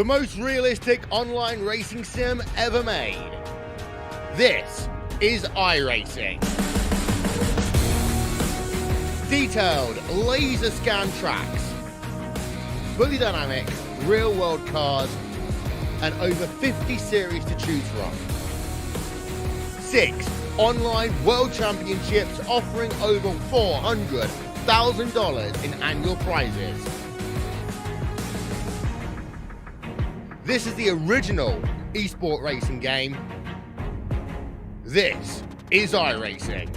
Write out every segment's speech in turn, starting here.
the most realistic online racing sim ever made. This is iRacing. Detailed laser scan tracks, fully dynamic real world cars, and over 50 series to choose from. 6 online world championships offering over $400,000 in annual prizes. This is the original esport racing game. This is iRacing.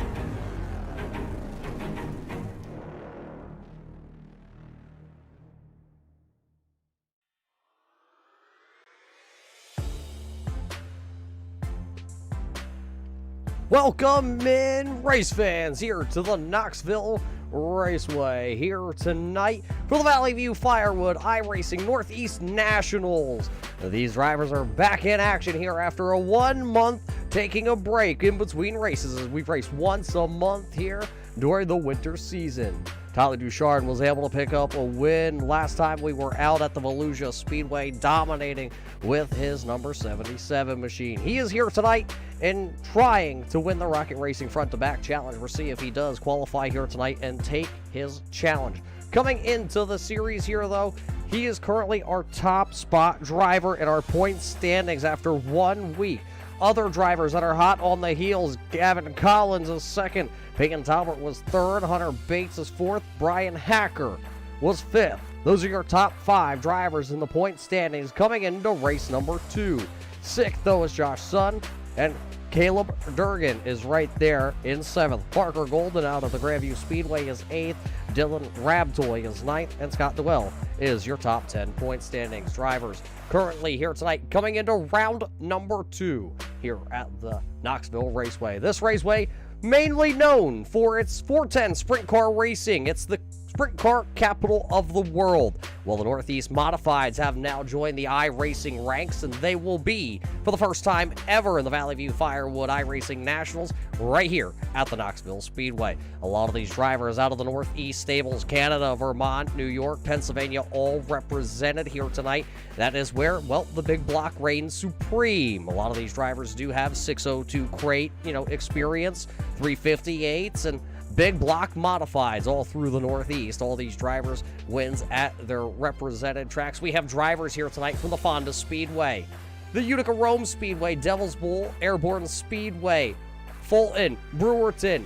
Welcome in, race fans, here to the Knoxville Raceway. Here tonight for the Valley View Firewood iRacing Northeast Nationals. These drivers are back in action here after a 1 month taking a break in between races, as we've raced once a month here during the winter season. Tyler Duchard was able to pick up a win last time we were out at the Volusia Speedway, dominating with his number 77 machine. He is here tonight and trying to win the Rocket Racing front-to-back challenge. We'll see if he does qualify here tonight and take his challenge. Coming into the series here, though, he is currently our top spot driver in our point standings after 1 week. Other drivers that are hot on the heels: Gavin Collins is second, Peyton Talbot was third, Hunter Bates is fourth, Brian Hacker was fifth. Those are your top 5 drivers in the point standings coming into race number 2. Sixth, though, is Josh Sun, and Caleb Durgan is right there in 7th. Parker Golden out of the Grandview Speedway is 8th. Dylan Rabtoy is 9th, and Scott Dwell is your top 10 point standings drivers currently here tonight, coming into round number 2 here at the Knoxville Raceway. This raceway mainly known for its 410 sprint car racing. It's the sprint car capital of the world. Well, the Northeast Modifieds have now joined the iRacing ranks, and they will be, for the first time ever in the Valley View Firewood iRacing Nationals, right here at the Knoxville Speedway. A lot of these drivers out of the Northeast stables, Canada, Vermont, New York, Pennsylvania, all represented here tonight. That is where, well, the big block reigns supreme. A lot of these drivers do have 602 crate, experience, 358s, and big block modifieds all through the Northeast. All these drivers wins at their represented tracks. We have drivers here tonight from the Fonda Speedway, the Utica Rome Speedway, Devil's Bowl Airborne Speedway, Fulton, Brewerton,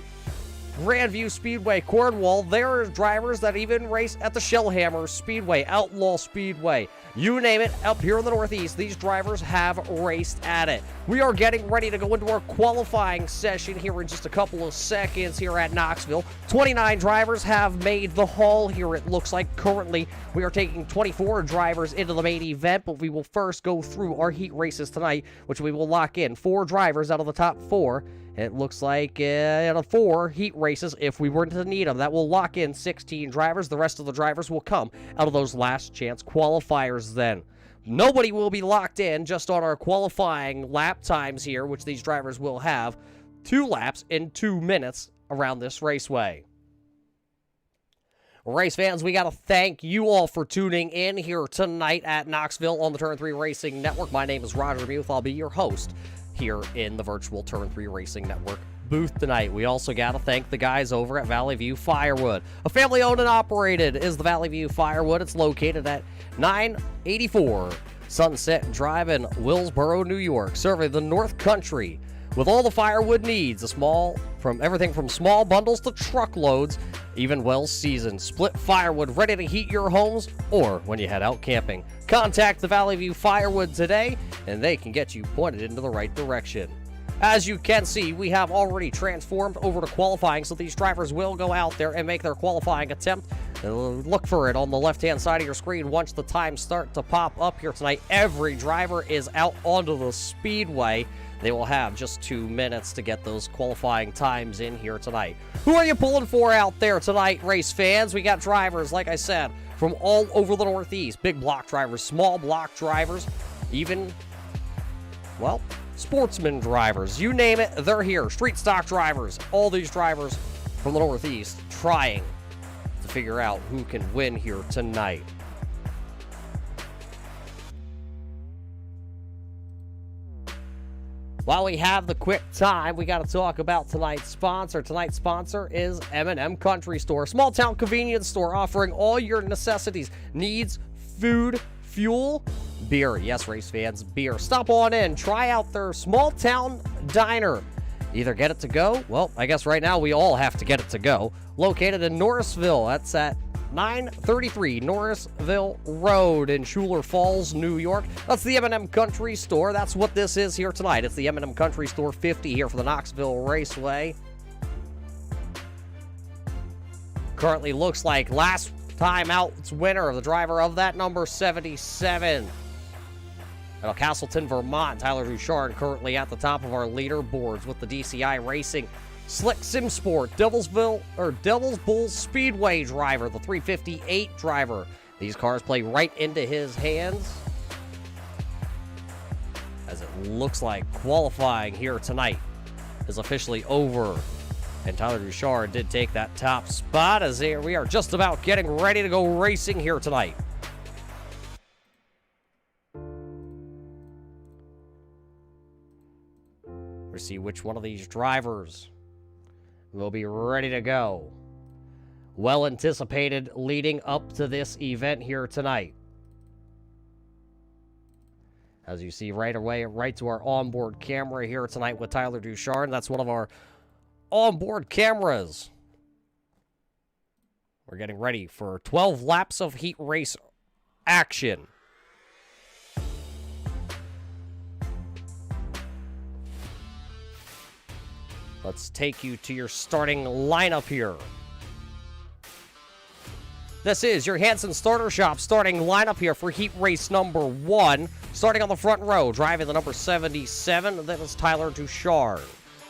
Grandview Speedway, Cornwall. There are drivers that even race at the Shellhammer Speedway, Outlaw Speedway. You name it, up here in the Northeast, these drivers have raced at it. We are getting ready to go into our qualifying session here in just a couple of seconds here at Knoxville. 29 drivers have made the haul here, it looks like. Currently, we are taking 24 drivers into the main event, but we will first go through our heat races tonight, which we will lock in 4 drivers out of the top 4. It looks like out of 4 heat races, if we were to need them, that will lock in 16 drivers. The rest of the drivers will come out of those last chance qualifiers then. Nobody will be locked in just on our qualifying lap times here, which these drivers will have 2 laps in 2 minutes around this raceway. Race fans, we got to thank you all for tuning in here tonight at Knoxville on the Turn 3 Racing Network. My name is Roger Muth. I'll be your host here in the virtual Turn 3 Racing Network booth tonight. We also got to thank the guys over at Valley View Firewood. A family owned and operated is the Valley View Firewood. It's located at 984 Sunset Drive in Willsboro, New York, serving the North Country with all the firewood needs, everything from small bundles to truckloads, even well-seasoned split firewood ready to heat your homes or when you head out camping. Contact the Valley View Firewood today, and they can get you pointed into the right direction. As you can see, we have already transformed over to qualifying, so these drivers will go out there and make their qualifying attempt. Look for it on the left-hand side of your screen once the times start to pop up here tonight. Every driver is out onto the speedway. They will have just 2 minutes to get those qualifying times in here tonight. Who are you pulling for out there tonight, race fans? We got drivers, like I said, from all over the Northeast. Big block drivers, small block drivers, even, well, sportsman drivers. You name it, they're here. Street stock drivers. All these drivers from the Northeast trying to figure out who can win here tonight. While we have the quick time, we got to talk about tonight's sponsor. Tonight's sponsor is M&M Country Store, a small town convenience store offering all your necessities, needs, food, fuel, beer. Yes, race fans, beer. Stop on in, try out their small town diner. Either get it to go, well, I guess right now we all have to get it to go. Located in Norrisville, that's at 933 Norrisville Road in Schuler Falls, New York. That's the M&M Country Store. That's what this is here tonight. It's the M&M Country Store 50 here for the Knoxville Raceway. Currently looks like last time out's winner, the driver of that number 77. Out of Castleton, Vermont, Tyler Duchard currently at the top of our leaderboards with the DCI Racing Slick Sim Sport, Devil's Bowl Speedway driver, the 358 driver. These cars play right into his hands, as it looks like qualifying here tonight is officially over. And Tyler Duchard did take that top spot, as we are just about getting ready to go racing here tonight. We'll see which one of these drivers will be ready to go. Well anticipated leading up to this event here tonight. As you see right away, right to our onboard camera here tonight with Tyler Duchard. That's one of our onboard cameras. We're getting ready for 12 laps of heat race action. Let's take you to your starting lineup here. This is your Hanson Starter Shop starting lineup here for heat race number 1. Starting on the front row, driving the number 77, that is Tyler Duchard.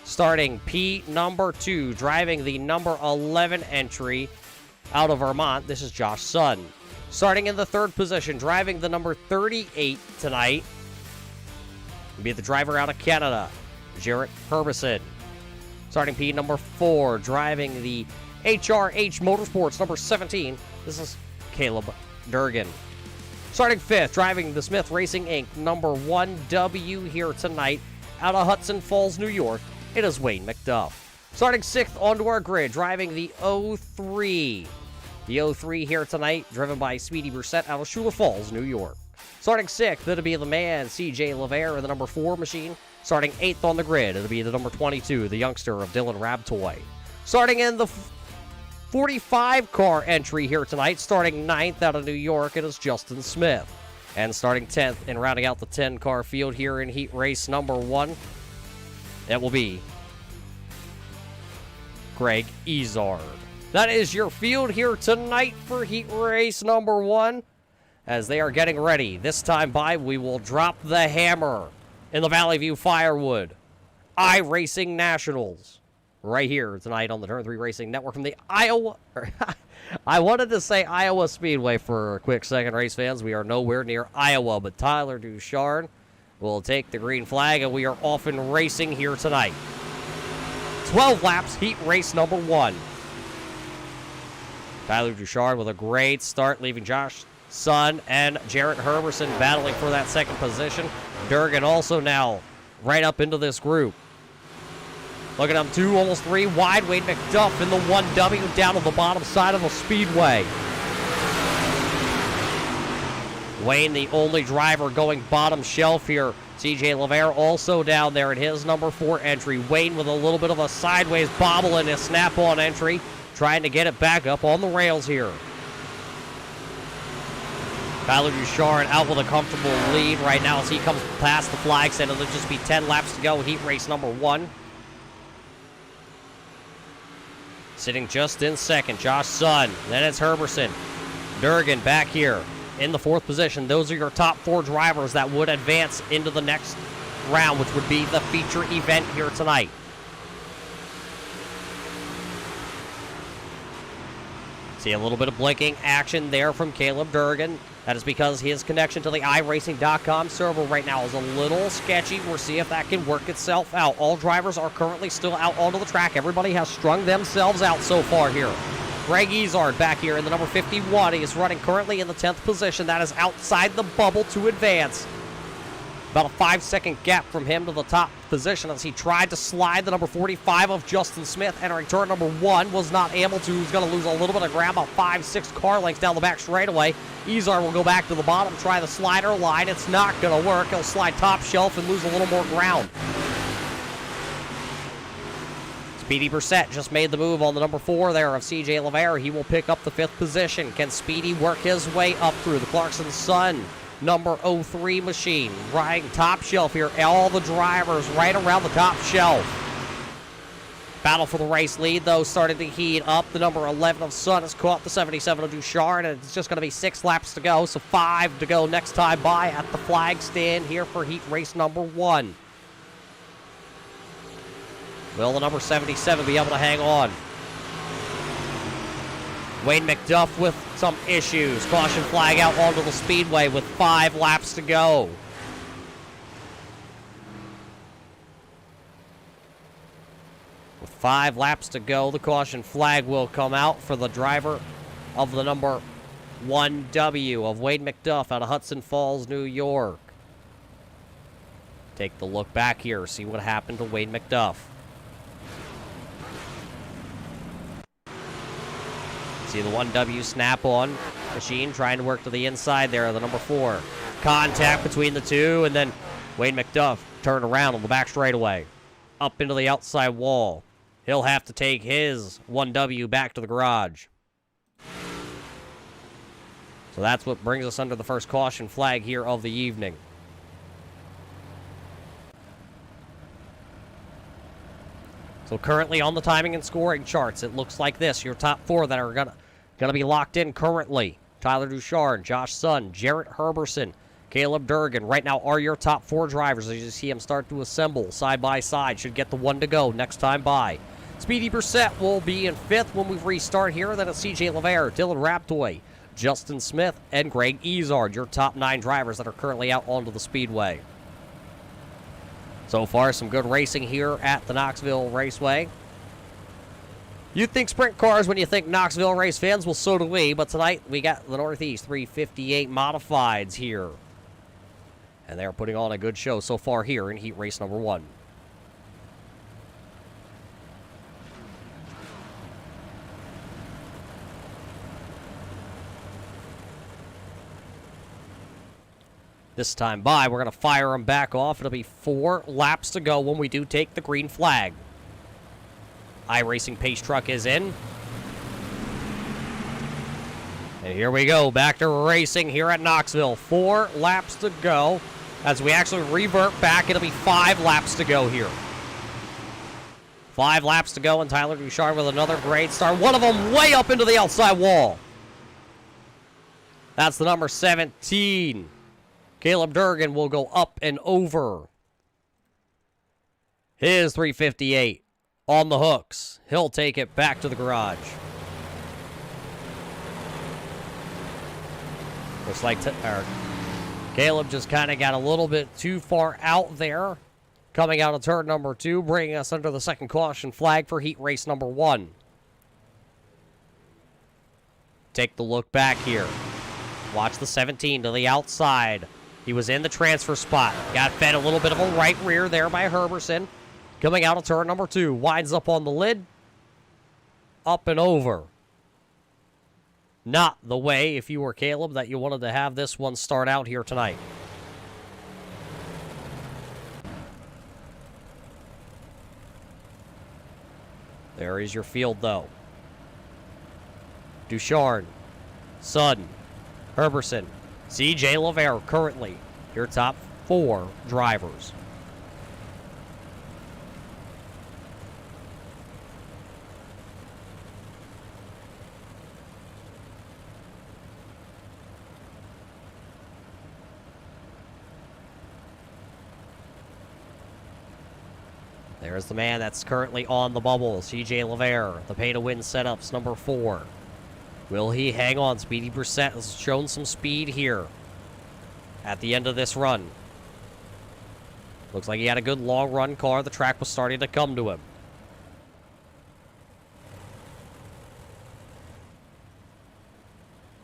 Starting P number 2, driving the number 11 entry out of Vermont, this is Josh Sun. Starting in the third position, driving the number 38 tonight, will be the driver out of Canada, Jarrett Herbison. Starting P number 4, driving the HRH Motorsports number 17, this is Caleb Durgan. Starting 5th, driving the Smith Racing Inc. number 1W here tonight out of Hudson Falls, New York, it is Wayne McDuff. Starting 6th onto our grid, driving the 03. The 03 here tonight, driven by Speedy Brissett out of Schuler Falls, New York. Starting 6th, it'll be the man, CJ LeVere in the number 4 machine. Starting 8th on the grid, it'll be the number 22, the youngster of Dylan Rabtoy. Starting in the 45 car entry here tonight, starting 9th out of New York, it is Justin Smith. And starting 10th and rounding out the 10 car field here in heat race number 1, it will be Greg Ezard. That is your field here tonight for heat race number 1. As they are getting ready, this time by, we will drop the hammer in the Valley View Firewood iRacing Nationals right here tonight on the Turn 3 Racing Network from the Iowa. I wanted to say Iowa Speedway for a quick second, race fans. We are nowhere near Iowa, but Tyler Duchard will take the green flag, and we are off and racing here tonight. 12 laps, heat race number 1. Tyler Duchard with a great start, leaving Josh Sun and Jarrett Herberson battling for that second position. Durgan also now right up into this group. Look at him, 2, almost 3 wide. Wade McDuff in the 1W down on the bottom side of the speedway. Wayne, the only driver going bottom shelf here. CJ LeVere also down there in his number 4 entry. Wayne with a little bit of a sideways bobble in his snap-on entry, trying to get it back up on the rails here. Tyler Duchard out with a comfortable lead right now as he comes past the flag stand. It'll just be 10 laps to go, heat race number 1. Sitting just in second, Josh Sun. Then it's Herberson. Durgan back here in the 4th position. Those are your top 4 drivers that would advance into the next round, which would be the feature event here tonight. See a little bit of blinking action there from Caleb Durgan. That is because his connection to the iRacing.com server right now is a little sketchy. We'll see if that can work itself out. All drivers are currently still out onto the track. Everybody has strung themselves out so far here. Greg Ezard back here in the number 51. He is running currently in the 10th position. That is outside the bubble to advance. About a 5-second gap from him to the top position as he tried to slide the number 45 of Justin Smith entering turn number 1. Was not able to. He's going to lose a little bit of ground, about 5-6 car lengths down the back straightaway. Izar will go back to the bottom, try the slider line. It's not going to work. He'll slide top shelf and lose a little more ground. Speedy Brissett just made the move on the number 4 there of CJ LeVere. He will pick up the 5th position. Can Speedy work his way up through the Clarkson Sun? Number 03 machine, riding top shelf here. All the drivers right around the top shelf. Battle for the race lead, though, starting to heat up. The number 11 of Sun has caught the 77 of Duchard, and it's just going to be 6 laps to go, so 5 to go next time by at the flag stand here for heat race number 1. Will the number 77 be able to hang on? Wayne McDuff with some issues. Caution flag out onto the speedway with 5 laps to go. With 5 laps to go, the caution flag will come out for the driver of the number 1W of Wade McDuff out of Hudson Falls, New York. Take the look back here, see what happened to Wade McDuff. See the 1W snap on machine trying to work to the inside there, the number 4. Contact between the two, and then Wayne McDuff turned around on the back straightaway. Up into the outside wall. He'll have to take his 1W back to the garage. So that's what brings us under the first caution flag here of the evening. So currently on the timing and scoring charts, it looks like this. Your top 4 that are gonna be locked in currently. Tyler Duchard, Josh Sun, Jarrett Herberson, Caleb Durgan. Right now are your top 4 drivers as you see them start to assemble side by side. Should get the 1 to go next time by. Speedy Brissett will be in 5th when we restart here. Then it's CJ LeVere, Dylan Raptoy, Justin Smith, and Greg Izard. Your top 9 drivers that are currently out onto the speedway. So far, some good racing here at the Knoxville Raceway. You think sprint cars when you think Knoxville race fans. Well, so do we. But tonight, we got the Northeast 358 Modifieds here. And they're putting on a good show so far here in heat race number 1. This time by, we're going to fire them back off. It'll be 4 laps to go when we do take the green flag. iRacing pace truck is in. And here we go, back to racing here at Knoxville. 4 laps to go. As we actually revert back, it'll be 5 laps to go here. 5 laps to go, and Tyler Duchard with another great start. One of them way up into the outside wall. That's the number 17. Caleb Durgan will go up and over. His 358 on the hooks. He'll take it back to the garage. Looks like Caleb just kind of got a little bit too far out there. Coming out of turn number 2, bringing us under the second caution flag for heat race number 1. Take the look back here. Watch the 17 to the outside. He was in the transfer spot. Got fed a little bit of a right rear there by Herberson. Coming out of turn number 2. Winds up on the lid. Up and over. Not the way, if you were Caleb, that you wanted to have this one start out here tonight. There is your field, though. Duchard, Sudden, Herberson, CJ LeVere currently your top 4 drivers. There's the man that's currently on the bubble, CJ LeVere, the pay-to-win setups, number 4. Will he hang on? Speedy Brissett has shown some speed here at the end of this run. Looks like he had a good long run car. The track was starting to come to him.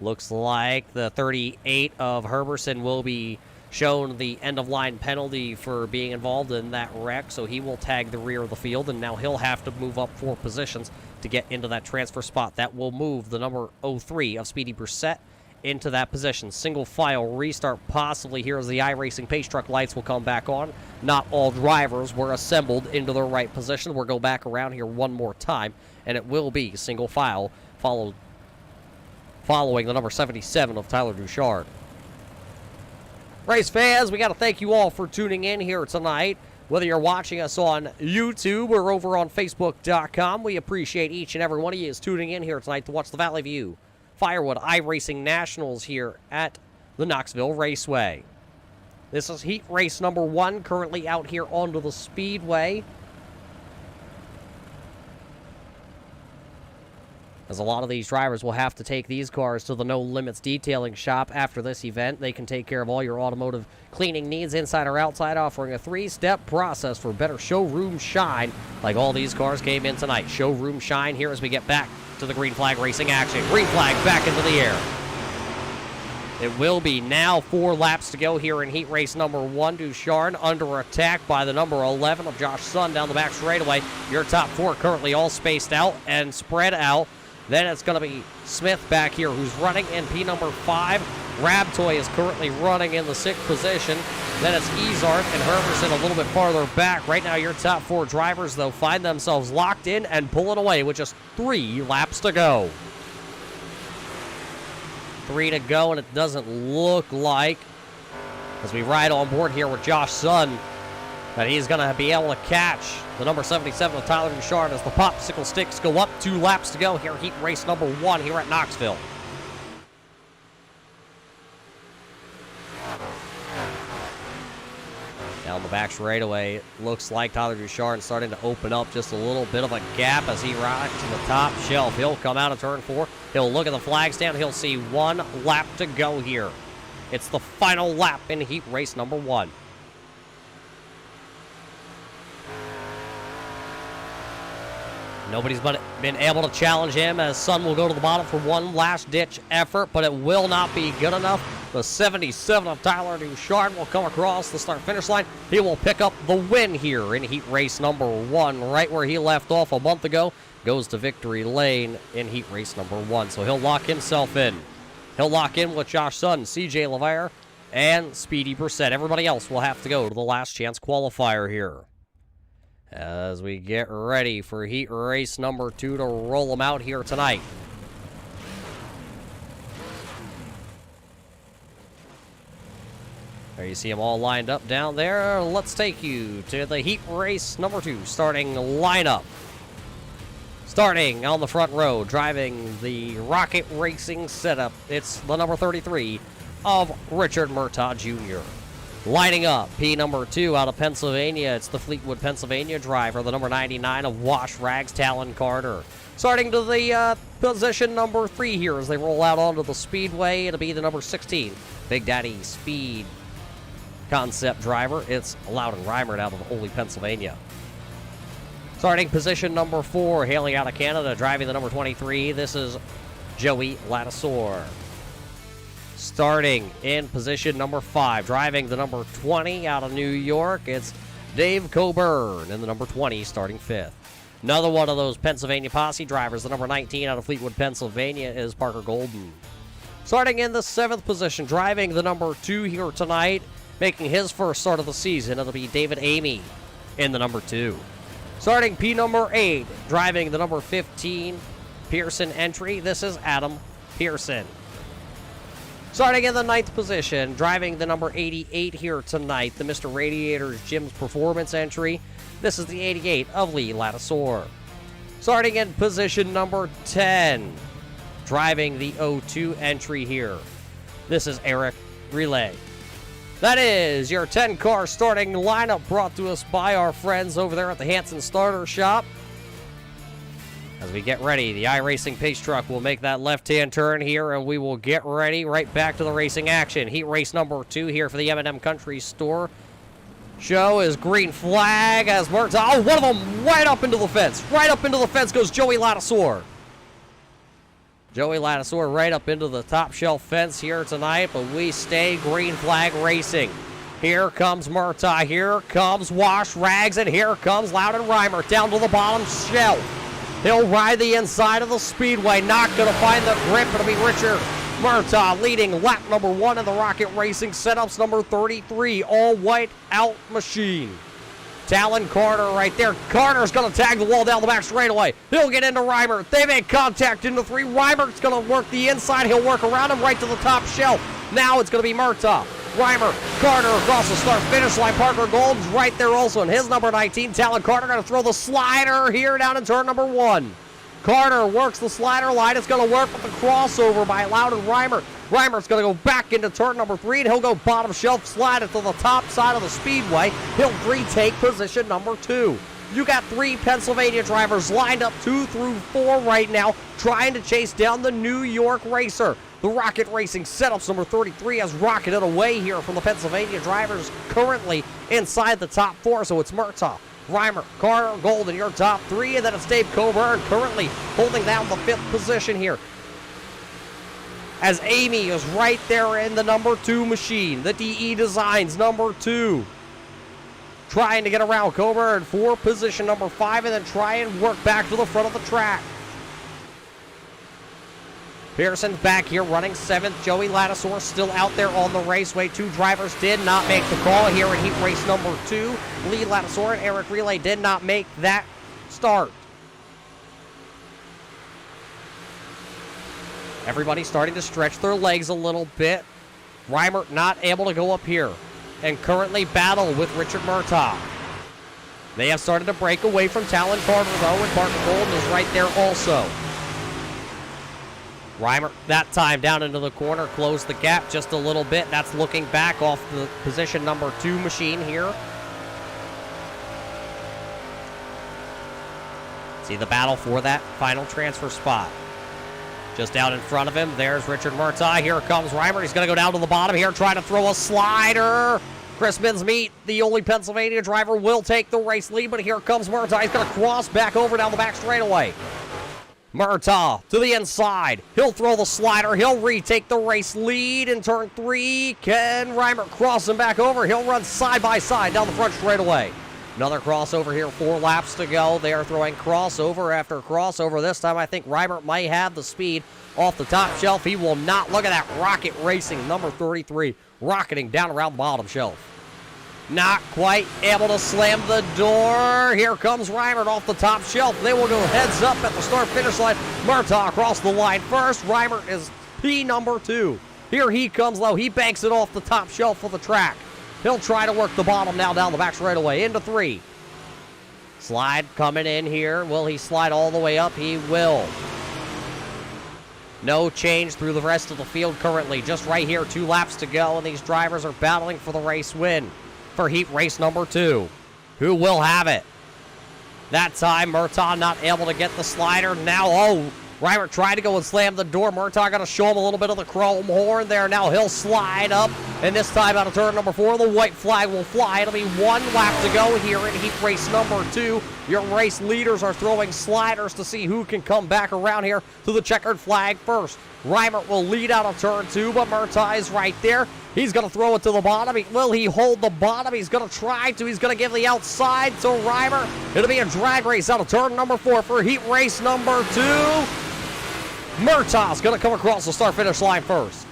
Looks like the 38 of Herberson will be shown the end-of-line penalty for being involved in that wreck, so he will tag the rear of the field, and now he'll have to move up 4 positions to get into that transfer spot. That will move the number 03 of Speedy Brissett into that position. Single file restart possibly here as the iRacing pace truck lights will come back on. Not all drivers were assembled into their right position. We'll go back around here one more time, and it will be single file following the number 77 of Tyler Duchard. Race fans, we got to thank you all for tuning in here tonight. Whether you're watching us on YouTube or over on Facebook.com, we appreciate each and every one of you is tuning in here tonight to watch the Valley View Firewood iRacing Nationals here at the Knoxville Raceway. This is heat race number 1, currently out here onto the Speedway. As a lot of these drivers will have to take these cars to the No Limits detailing shop after this event. They can take care of all your automotive cleaning needs inside or outside, offering a 3-step process for better showroom shine, like all these cars came in tonight. Showroom shine here as we get back to the green flag racing action. Green flag back into the air. It will be now 4 laps to go here in heat race number 1. Duchard under attack by the number 11 of Josh Sun down the back straightaway. Your top 4 currently all spaced out and spread out. Then it's going to be Smith back here who's running in P number 5. Rabtoy is currently running in the 6th position. Then it's Ezart and Herberson a little bit farther back. Right now your top 4 drivers, though, find themselves locked in and pulling away with just 3 laps to go. 3 to go, and it doesn't look like, as we ride on board here with Josh Sun, that he's going to be able to catch the number 77 of Tyler Duchard as the popsicle sticks go up. 2 laps to go here, heat race number 1 here at Knoxville. Down the back straightaway, it looks like Tyler Duchard is starting to open up just a little bit of a gap as he rides to the top shelf. He'll come out of turn 4. He'll look at the flag stand. He'll see 1 lap to go here. It's the final lap in heat race number 1. Nobody's been able to challenge him as Sun will go to the bottom for one last-ditch effort, but it will not be good enough. The 77 of Tyler Duchard will come across the start-finish line. He will pick up the win here in heat race number 1, right where he left off a month ago. Goes to victory lane in heat race number 1, so he'll lock himself in. He'll lock in with Josh Sun, CJ LeVire, and Speedy Brissett. Everybody else will have to go to the last chance qualifier here. As we get ready for heat race number 2 to roll them out here tonight. There you see them all lined up down there. Let's take you to the heat race number 2 starting lineup. Starting on the front row, driving the Rocket Racing setup, it's the number 33 of Richard Murtaugh Jr. Lining up, P number 2 out of Pennsylvania. It's the Fleetwood, Pennsylvania driver, the number 99 of Wash Rags, Talon Carter. Starting to the position number 3 here as they roll out onto the Speedway. It'll be the number 16, Big Daddy Speed concept driver. It's Loudon Reimert out of Holy, Pennsylvania. Starting position number 4, hailing out of Canada, driving the number 23. This is Joey Lattisaur. Starting in position number 5, driving the number 20 out of New York, it's Dave Coburn in the number 20, starting 5th. Another one of those Pennsylvania posse drivers, the number 19 out of Fleetwood, Pennsylvania, is Parker Golden. Starting in the 7th position, driving the number 2 here tonight, making his first start of the season, it'll be David Amy in the number 2. Starting P number 8, driving the number 15 Pearson entry, this is Adam Pearson. Starting in the 9th position, driving the number 88 here tonight, the Mr. Radiator's Gym's Performance entry. This is the 88 of Lee Lattisaur. Starting in position number 10, driving the 02 entry here. This is Eric Relay. That is your 10-car starting lineup brought to us by our friends over there at the Hanson Starter Shop. As we get ready, the iRacing pace truck will make that left-hand turn here, and we will get ready right back to the racing action. Heat race number 2 here for the M&M Country Store show is green flag as Murtaugh. Oh, one of them right up into the fence. Right up into the fence goes Joey Lattisaur. Joey Lattisaur right up into the top shelf fence here tonight, but we stay green flag racing. Here comes Murtaugh, here comes Wash Rags, and here comes Loudon Reimer down to the bottom shelf. He'll ride the inside of the speedway, not going to find the grip. It'll be Richard Murtaugh leading lap number 1 in the Rocket Racing setups number 33, all white out machine. Talon Carter right there. Carter's going to tag the wall down the back straightaway. He'll get into Reimer. They make contact into 3. Reimer's going to work the inside. He'll work around him right to the top shelf. Now it's going to be Murtaugh. Reimer, Carter across the start-finish line. Parker Golden's right there also in his number 19. Talon Carter going to throw the slider here down in turn number 1. Carter works the slider line. It's going to work with the crossover by Loudon Reimer. Reimer's going to go back into turn number 3, and he'll go bottom shelf, slide it to the top side of the speedway. He'll retake position number 2. You got 3 Pennsylvania drivers lined up 2 through 4 right now, trying to chase down the New York racer. The Rocket Racing setups number 33 has rocketed away here from the Pennsylvania drivers currently inside the top 4, so it's Murtaugh, Reimer, Carter, Golden, your top 3, and then it's Dave Coburn currently holding down the 5th position here. As Amy is right there in the number 2 machine, the DE Designs number 2. Trying to get around Coburn for position number 5 and then try and work back to the front of the track. Pearson's back here running 7th. Joey Lattisaur still out there on the raceway. 2 drivers did not make the call here in heat race number 2. Lee Lattisaur and Eric Relay did not make that start. Everybody starting to stretch their legs a little bit. Reimer not able to go up here and currently battle with Richard Murtaugh. They have started to break away from Talon Carter though, and Parker Golden is right there also. Reimer, that time down into the corner, closed the gap just a little bit. That's looking back off the position number 2 machine here. See the battle for that final transfer spot. Just out in front of him, there's Richard Murtaugh. Here comes Reimer. He's going to go down to the bottom here, trying to throw a slider. Chris Mincemeat, the only Pennsylvania driver, will take the race lead, but here comes Murtaugh. He's going to cross back over down the back straightaway. Murtaugh to the inside. He'll throw the slider. He'll retake the race lead in turn 3. Can Reimer cross him back over? He'll run side by side down the front straightaway. Another crossover here, 4 laps to go. They are throwing crossover after crossover. This time I think Reimer might have the speed off the top shelf. He will not. Look at that Rocket Racing number 33 rocketing down around the bottom shelf. Not quite able to slam the door. Here comes Reimer off the top shelf. They will go heads up at the start-finish line. Murtaugh across the line first. Reimer is P number 2. Here he comes low. He banks it off the top shelf of the track. He'll try to work the bottom now down the back straightaway into 3. Slide coming in here. Will he slide all the way up? He will. No change through the rest of the field currently. Just right here, 2 laps to go, and these drivers are battling for the race win for heat race number 2. Who will have it? That time, Murtaugh not able to get the slider. Now, Reimer tried to go and slam the door. Murtaugh going to show him a little bit of the chrome horn there. Now he'll slide up, and this time out of turn number 4, the white flag will fly. It'll be 1 lap to go here in heat race number 2. Your race leaders are throwing sliders to see who can come back around here to the checkered flag first. Reimer will lead out of turn 2, but Murtaugh is right there. He's going to throw it to the bottom. Will he hold the bottom? He's going to try to. He's going to give the outside to Reimer. It'll be a drag race out of turn number 4 for heat race number 2. Murtaugh's going to come across the start-finish line first.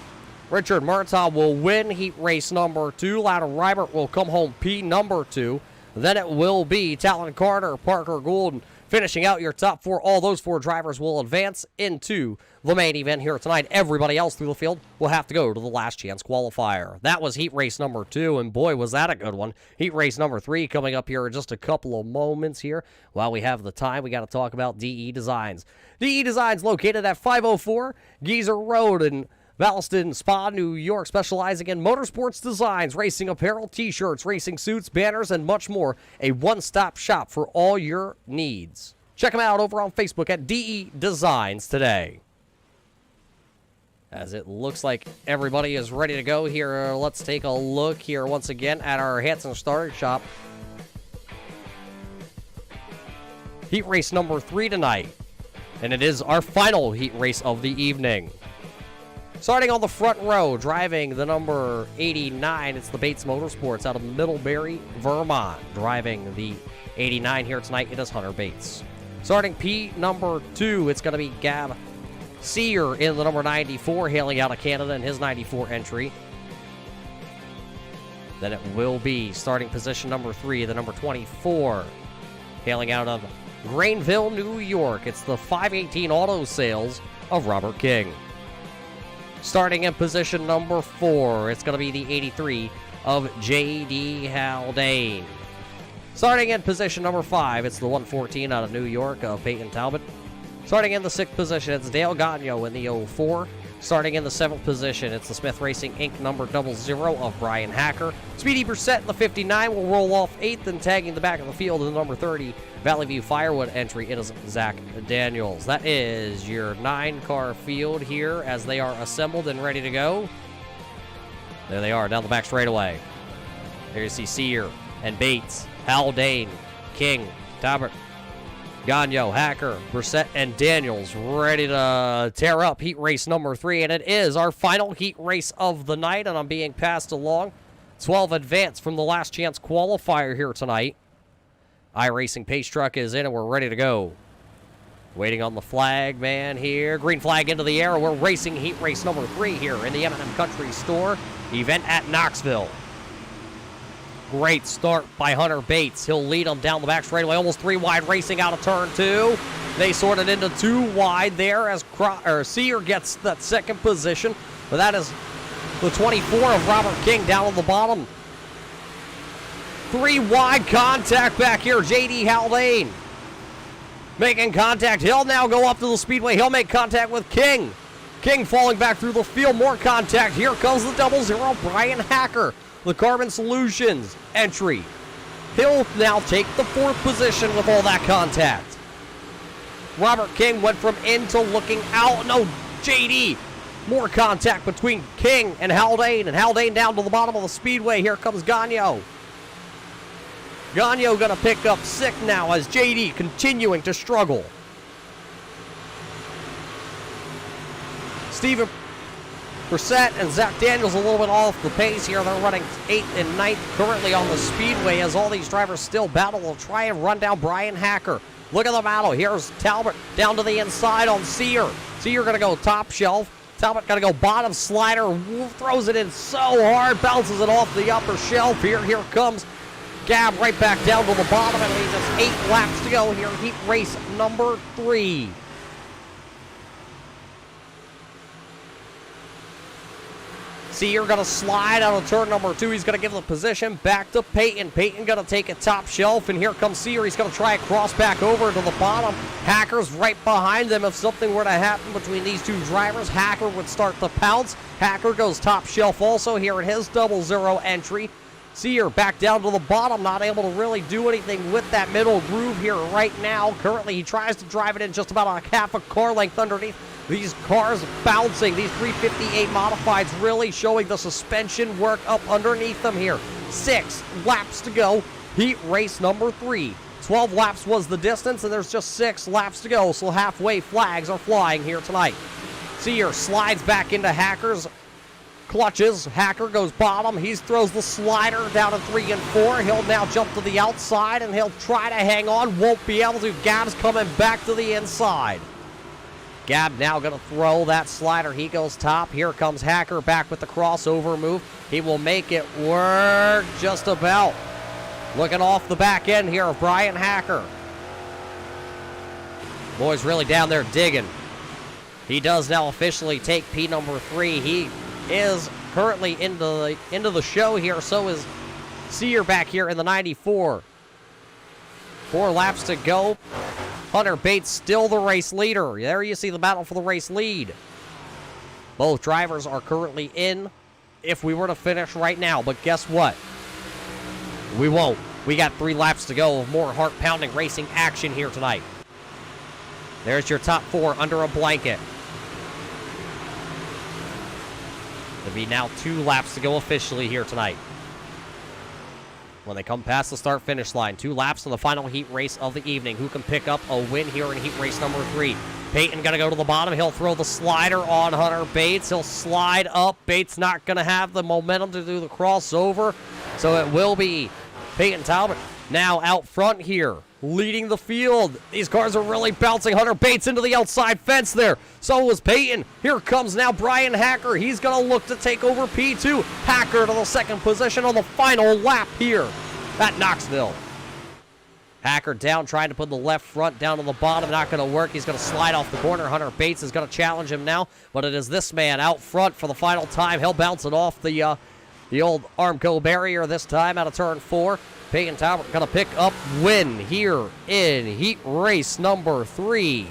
Richard Murtaugh will win heat race number 2. Loudon Reimer will come home P number 2. Then it will be Talon Carter, Parker Gould, finishing out your top 4. All those 4 drivers will advance into the main event here tonight. Everybody else through the field will have to go to the last chance qualifier. That was heat race number 2, and boy, was that a good one. Heat race number 3 coming up here in just a couple of moments here. While we have the time, we got to talk about DE Designs. DE Designs located at 504 Geezer Road in Valliston Spa, New York, specializing in motorsports designs, racing apparel, t-shirts, racing suits, banners, and much more. A one-stop shop for all your needs. Check them out over on Facebook at DE Designs today. As it looks like everybody is ready to go here, let's take a look here once again at our Hanson Starter Shop. Heat race number 3 tonight. And it is our final heat race of the evening. Starting on the front row, driving the number 89, it's the Bates Motorsports out of Middlebury, Vermont. Driving the 89 here tonight, it is Hunter Bates. Starting P number 2, it's going to be Gab Sear in the number 94, hailing out of Canada in his 94 entry. Then it will be starting position number 3, the number 24, hailing out of Greenville, New York. It's the 518 Auto Sales of Robert King. Starting in position number 4, it's going to be the 83 of J.D. Haldane. Starting in position number 5, it's the 114 out of New York of Peyton Talbot. Starting in the 6th position, it's Dale Gagno in the 04. Starting in the 7th position, it's the Smith Racing Inc. number 00 of Brian Hacker. Speedy Brissett in the 59 will roll off 8th, and tagging the back of the field in the number 30 Valley View Firewood entry, it is Zach Daniels. That is your 9-car field here as they are assembled and ready to go. There they are, down the back straightaway. There you see Sear and Bates, Haldane, King, Talbot, Gagno, Hacker, Brissett, and Daniels ready to tear up heat race number 3, and it is our final heat race of the night, and I'm being passed along. 12 advance from the last chance qualifier here tonight. iRacing pace truck is in, and we're ready to go. Waiting on the flag man here. Green flag into the air. We're racing heat race number 3 here in the M&M Country Store event at Knoxville. Great start by Hunter Bates. He'll lead them down the back straightaway. Almost 3 wide racing out of turn 2. They sorted into 2 wide there as Sear gets that 2nd position. But that is the 24 of Robert King down on the bottom. 3 wide contact back here. J.D. Haldane making contact. He'll now go up to the speedway. He'll make contact with King. King falling back through the field. More contact. Here comes the 00 Brian Hacker, the Carbon Solutions entry. He'll now take the 4th position with all that contact. Robert King went from in to looking out. No, JD. More contact between King and Haldane down to the bottom of the speedway. Here comes Gagno. Gagno gonna pick up 6th now as JD continuing to struggle. Steven Brissett and Zach Daniels a little bit off the pace here. They're running 8th and 9th currently on the speedway as all these drivers still battle. They'll try and run down Brian Hacker. Look at the battle. Here's Talbot down to the inside on Sear. Sear going to go top shelf. Talbot going to go bottom slider. Throws it in so hard. Bounces it off the upper shelf. Here comes Gab right back down to the bottom. And leaves us 8 laps to go here in heat race number 3. Sear going to slide out of turn number 2. He's going to give the position back to Peyton. Peyton going to take it top shelf, and here comes Sear. He's going to try and cross back over to the bottom. Hacker's right behind them. If something were to happen between these 2 drivers, Hacker would start to pounce. Hacker goes top shelf also here in his 00 entry. Sear back down to the bottom, not able to really do anything with that middle groove here right now. Currently, he tries to drive it in just about a half a car length underneath. These cars bouncing, these 358 modifieds really showing the suspension work up underneath them here. 6 laps to go, heat race number 3. 12 laps was the distance, and there's just 6 laps to go, so halfway flags are flying here tonight. Sear slides back into Hacker's clutches. Hacker goes bottom. He throws the slider down to 3 and 4. He'll now jump to the outside, and he'll try to hang on. Won't be able to. Gab's coming back to the inside. Gab now going to throw that slider. He goes top. Here comes Hacker back with the crossover move. He will make it work just about. Looking off the back end here of Brian Hacker. Boy's really down there digging. He does now officially take P number 3. He is currently into the show here. So is Sear back here in the 94. 4 laps to go. Hunter Bates still the race leader. There you see the battle for the race lead. Both drivers are currently in if we were to finish right now. But guess what? We won't. We got 3 laps to go of more heart-pounding racing action here tonight. There's your top 4 under a blanket. There'll be now 2 laps to go officially here tonight. When they come past the start-finish line, 2 laps in the final heat race of the evening. Who can pick up a win here in heat race number 3? Peyton going to go to the bottom. He'll throw the slider on Hunter Bates. He'll slide up. Bates not going to have the momentum to do the crossover. So it will be Peyton Talbot now out front here, leading the field. These cars are really bouncing. Hunter Bates into the outside fence there. So was Peyton. Here comes now Brian Hacker. He's going to look to take over P2. Hacker to the second position on the final lap here at Knoxville. Hacker down, trying to put the left front down to the bottom. Not going to work. He's going to slide off the corner. Hunter Bates is going to challenge him now, but it is this man out front for the final time. He'll bounce it off the old Armco barrier this time out of turn 4. Peyton Talbot going to pick up win here in heat race number 3.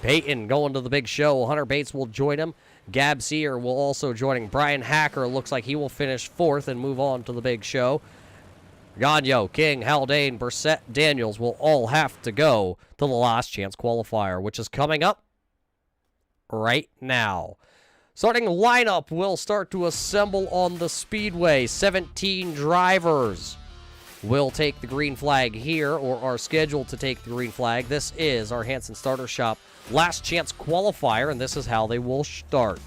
Peyton going to the big show. Hunter Bates will join him. Gab Sear will also join him. Brian Hacker looks like he will finish 4th and move on to the big show. Gagnon, King, Haldane, Brissett, Daniels will all have to go to the last chance qualifier, which is coming up right now. Starting lineup will start to assemble on the speedway. 17 drivers will take the green flag here, or are scheduled to take the green flag. This is our Hanson Starter Shop last chance qualifier, and this is how they will start.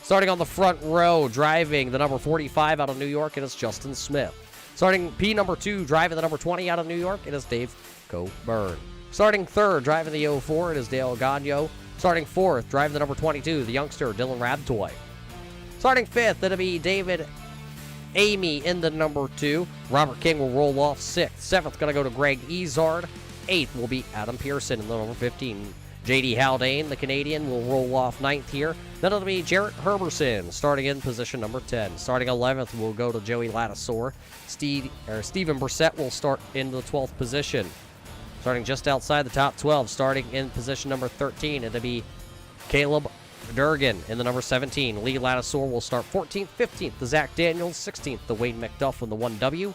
Starting on the front row, driving the number 45 out of New York, it is Justin Smith. Starting P number 2, driving the number 20 out of New York, it is Dave Coburn. Starting 3rd, driving the 04, it is Dale Gagnon. Starting 4th, driving the number 22, the youngster Dylan Rabtoy. Starting 5th, it'll be David Amy in the number 2. Robert King will roll off 6th. 7th going to go to Greg Ezard. 8th will be Adam Pearson in the number 15. J.D. Haldane, the Canadian, will roll off 9th here. Then it'll be Jarrett Herberson starting in position number 10. Starting 11th will go to Joey Lattisaur. Steven Brissett will start in the 12th position. Starting just outside the top 12, starting in position number 13, it'll be Caleb Durgan in the number 17. Lee Lattisaur will start 14th, 15th, the Zach Daniels, 16th, the Wayne McDuff in the 1W.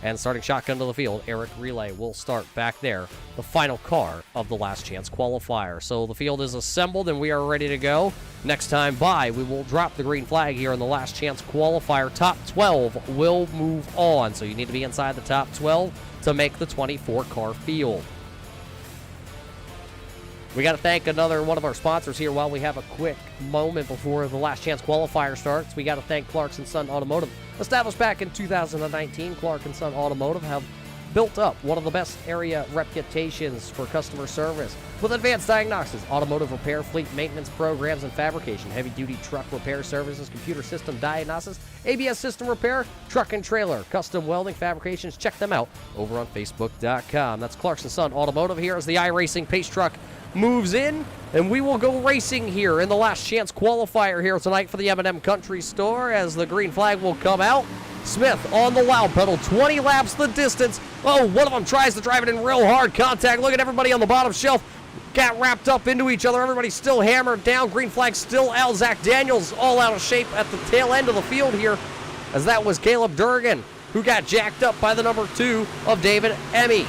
And starting shotgun to the field, Eric Relay will start back there, the final car of the last chance qualifier. So the field is assembled and we are ready to go. Next time by, we will drop the green flag here in the last chance qualifier. Top 12 will move on, so you need to be inside the top 12 to make the 24 car field. We got to thank another one of our sponsors here while we have a quick moment before the last chance qualifier starts. We got to thank Clark & Son Automotive. Established back in 2019, Clark & Son Automotive have built up one of the best area reputations for customer service with advanced diagnostics, automotive repair, fleet maintenance programs and fabrication, heavy-duty truck repair services, computer system diagnostics, ABS system repair, truck and trailer, custom welding fabrications. Check them out over on Facebook.com. That's Clark & Son Automotive. Here as the iRacing Pace Truck moves in, and we will go racing here in the last chance qualifier here tonight for the M&M Country Store as the green flag will come out. Smith on the loud pedal, 20 laps the distance. Oh, one of them tries to drive it in real hard contact. Look at everybody on the bottom shelf. Got wrapped up into each other. Everybody's still hammered down. Green flag still out. Zach Daniels all out of shape at the tail end of the field here, as that was Caleb Durgan, who got jacked up by the number 2 of David Amy.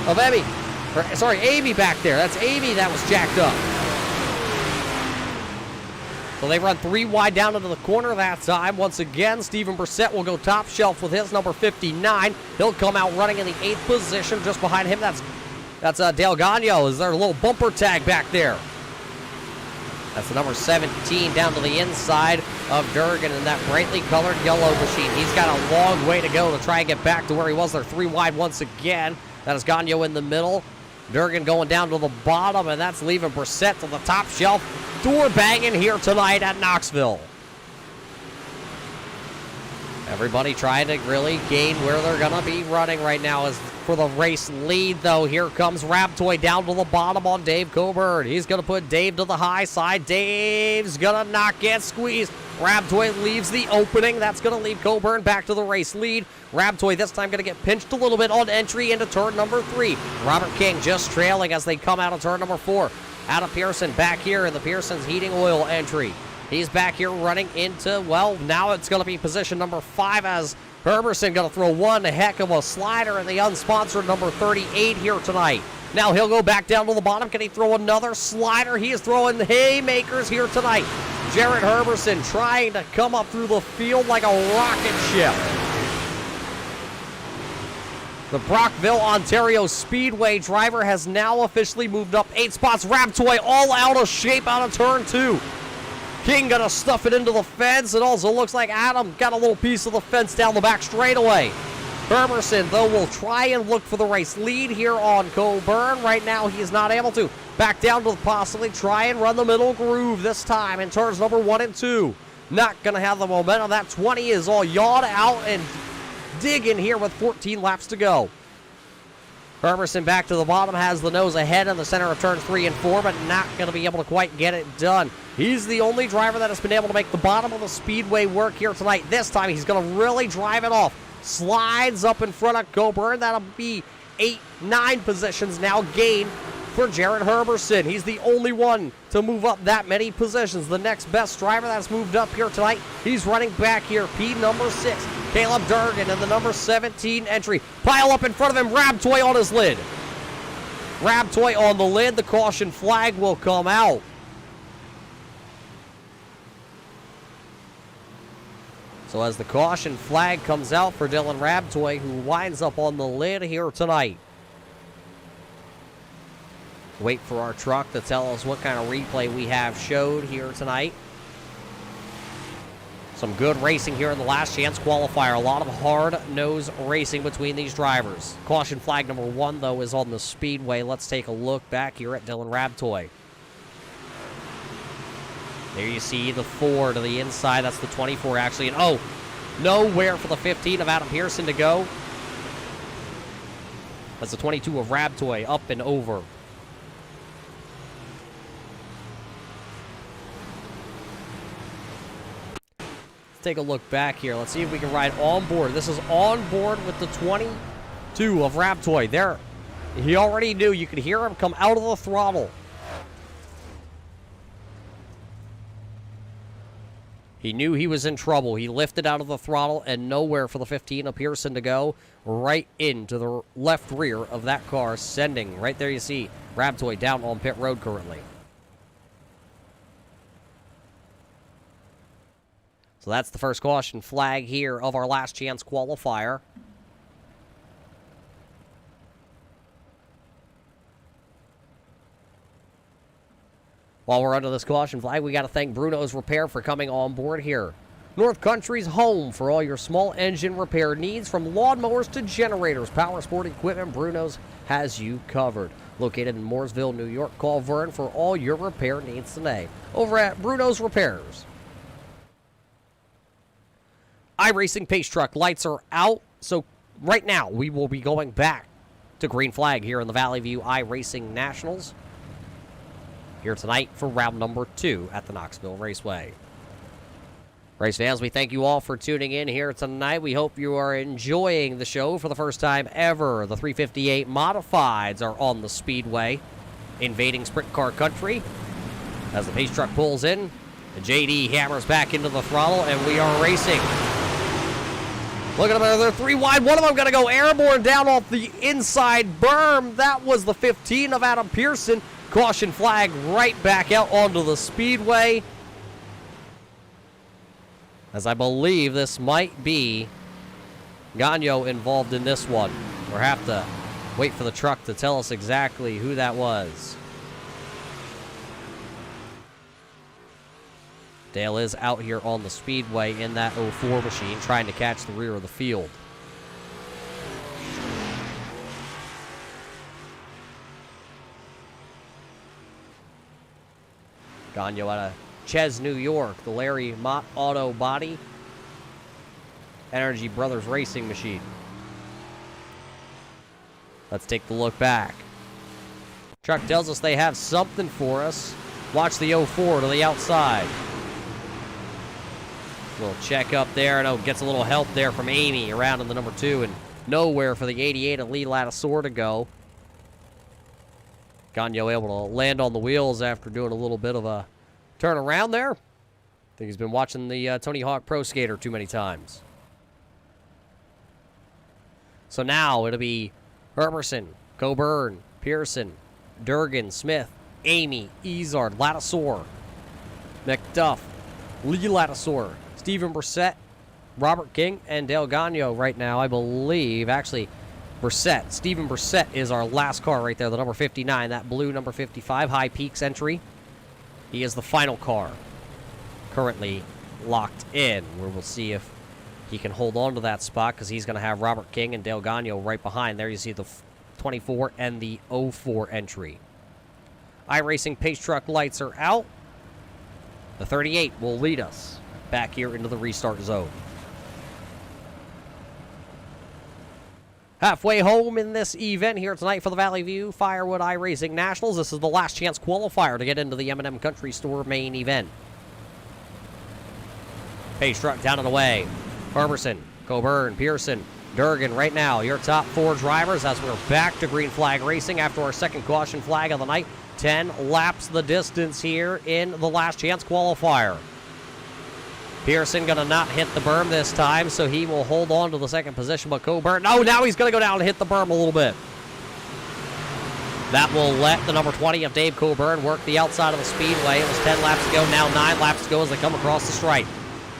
Amy back there. That's Amy that was jacked up. So they run 3 wide down into the corner that time. Once again, Steven Brissett will go top shelf with his number 59. He'll come out running in the 8th position. Just behind him, that's Dale Gagnon. Is there a little bumper tag back there? That's the number 17 down to the inside of Durgan in that brightly colored yellow machine. He's got a long way to go to try and get back to where he was. They're 3 wide once again. That is Gagnon in the middle. Durgan going down to the bottom, and that's leaving Brissett to the top shelf. Door banging here tonight at Knoxville. Everybody trying to really gain where they're going to be running right now is for the race lead, though. Here comes Rabtoy down to the bottom on Dave Coburn. He's going to put Dave to the high side. Dave's going to not get squeezed. Rabtoy leaves the opening. That's going to lead Coburn back to the race lead. Rabtoy this time going to get pinched a little bit on entry into turn number 3. Robert King just trailing as they come out of turn number 4. Adam Pearson back here in the Pearson's heating oil entry. He's back here running into, well, now it's going to be position number 5 as Herberson going to throw one heck of a slider in the unsponsored number 38 here tonight. Now he'll go back down to the bottom. Can he throw another slider? He is throwing haymakers here tonight. Jarrett Herberson trying to come up through the field like a rocket ship. The Brockville, Ontario Speedway driver has now officially moved up 8 spots. Raptoy all out of shape out of turn 2. King gonna stuff it into the fence. It also looks like Adam got a little piece of the fence down the back straightaway. Herberson, though, will try and look for the race lead here on Coburn. Right now, he is not able to. Back down to possibly try and run the middle groove this time in turns number 1 and 2. Not gonna have the momentum. That 20 is all yawed out and digging here with 14 laps to go. Herberson back to the bottom, has the nose ahead in the center of turns 3 and 4, but not going to be able to quite get it done. He's the only driver that has been able to make the bottom of the speedway work here tonight. This time he's going to really drive it off. Slides up in front of Coburn. That'll be 8, 9 positions now gained for Jared Herberson. He's the only one to move up that many positions. The next best driver that's moved up here tonight, he's running back here, P number 6. Caleb Durgan in the number 17 entry. Pile up in front of him, Rabtoy on his lid. Rabtoy on the lid, the caution flag will come out. So as the caution flag comes out for Dylan Rabtoy, who winds up on the lid here tonight. Wait for our truck to tell us what kind of replay we have showed here tonight. Some good racing here in the last chance qualifier. A lot of hard-nosed racing between these drivers. Caution flag number 1, though, is on the speedway. Let's take a look back here at Dylan Rabtoy. There you see the 4 to the inside. That's the 24, actually. And, oh, nowhere for the 15 of Adam Pearson to go. That's the 22 of Rabtoy, up and over. Take a look back here. Let's see if we can ride on board. This is on board with the 22 of Rabtoy. There, he already knew. You could hear him come out of the throttle. He knew he was in trouble. He lifted out of the throttle and nowhere for the 15 of Pearson to go. Right into the left rear of that car, sending, right there you see, Rabtoy down on pit road currently. So that's the first caution flag here of our last chance qualifier. While we're under this caution flag, we got to thank Bruno's Repair for coming on board here. North Country's home for all your small engine repair needs, from lawnmowers to generators, power sport equipment. Bruno's has you covered. Located in Mooresville, New York, call Vern for all your repair needs today. Over at Bruno's Repairs. iRacing Pace Truck lights are out, so right now we will be going back to green flag here in the Valley View iRacing Nationals here tonight for round number 2 at the Knoxville Raceway. Race fans, we thank you all for tuning in here tonight. We hope you are enjoying the show for the first time ever. The 358 Modifieds are on the speedway, invading sprint car country. As the Pace Truck pulls in, the JD hammers back into the throttle, and we are racing. Look at them, they're 3 wide. One of them going to go airborne down off the inside berm. That was the 15 of Adam Pearson. Caution flag right back out onto the speedway. As I believe this might be Gagno involved in this one. We'll have to wait for the truck to tell us exactly who that was. Dale is out here on the speedway in that 04 machine trying to catch the rear of the field. Gagno out of Ches, New York, the Larry Mott Auto Body Energy Brothers Racing Machine. Let's take the look back. Truck tells us they have something for us. Watch the 04 to the outside. Little check up there. No, gets a little help there from Amy around in the number 2, and nowhere for the 88 of Lee Lattisaur to go. Gagno able to land on the wheels after doing a little bit of a turn around there. I think he's been watching the Tony Hawk Pro Skater too many times. So now it'll be Herberson, Coburn, Pearson, Durgan, Smith, Amy, Izard, Lattisaur, McDuff, Lee Lattisaur, Steven Brissett, Robert King, and Dale Gagno right now, I believe. Actually, Brissett. Steven Brissett is our last car right there, the number 59. That blue number 55, High Peaks entry. He is the final car currently locked in, where we'll see if he can hold on to that spot, because he's going to have Robert King and Dale Gagno right behind. There you see the 24 and the 04 entry. iRacing pace truck lights are out. The 38 will lead us back here into the restart zone. Halfway home in this event here tonight for the Valley View Firewood iRacing Nationals. This is the last chance qualifier to get into the M&M Country Store main event. Pace truck down and away. Herberson, Coburn, Pearson, Durgan right now. Your top 4 drivers as we're back to green flag racing after our second caution flag of the night. 10 laps the distance here in the last chance qualifier. Pearson going to not hit the berm this time, so he will hold on to the second position. But Coburn, oh, now he's going to go down and hit the berm a little bit. That will let the number 20 of Dave Coburn work the outside of the speedway. It was 10 laps to go, now 9 laps to go as they come across the stripe.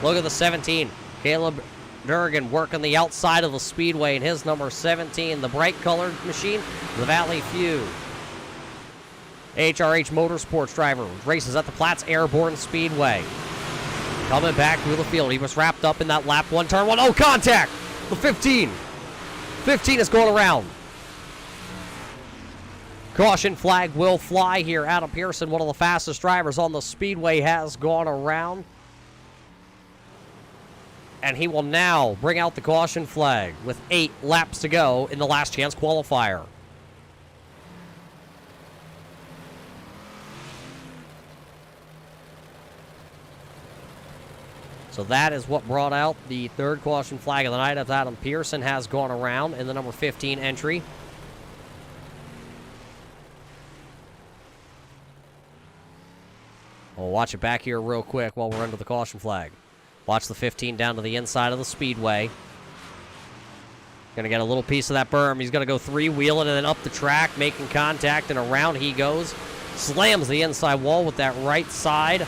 Look at the 17. Caleb Durgan working the outside of the speedway in his number 17, the bright-colored machine, the Valley View. HRH Motorsports driver races at the Platts Airborne Speedway. Coming back through the field. He was wrapped up in that lap 1, turn 1. Oh, contact! The 15. 15 is going around. Caution flag will fly here. Adam Pearson, one of the fastest drivers on the speedway, has gone around. And he will now bring out the caution flag with 8 laps to go in the last chance qualifier. So that is what brought out the third caution flag of the night, as Adam Pearson has gone around in the number 15 entry. We'll watch it back here real quick while we're under the caution flag. Watch the 15 down to the inside of the speedway. Going to get a little piece of that berm. He's going to go 3-wheeling and then up the track, making contact, and around he goes. Slams the inside wall with that right side.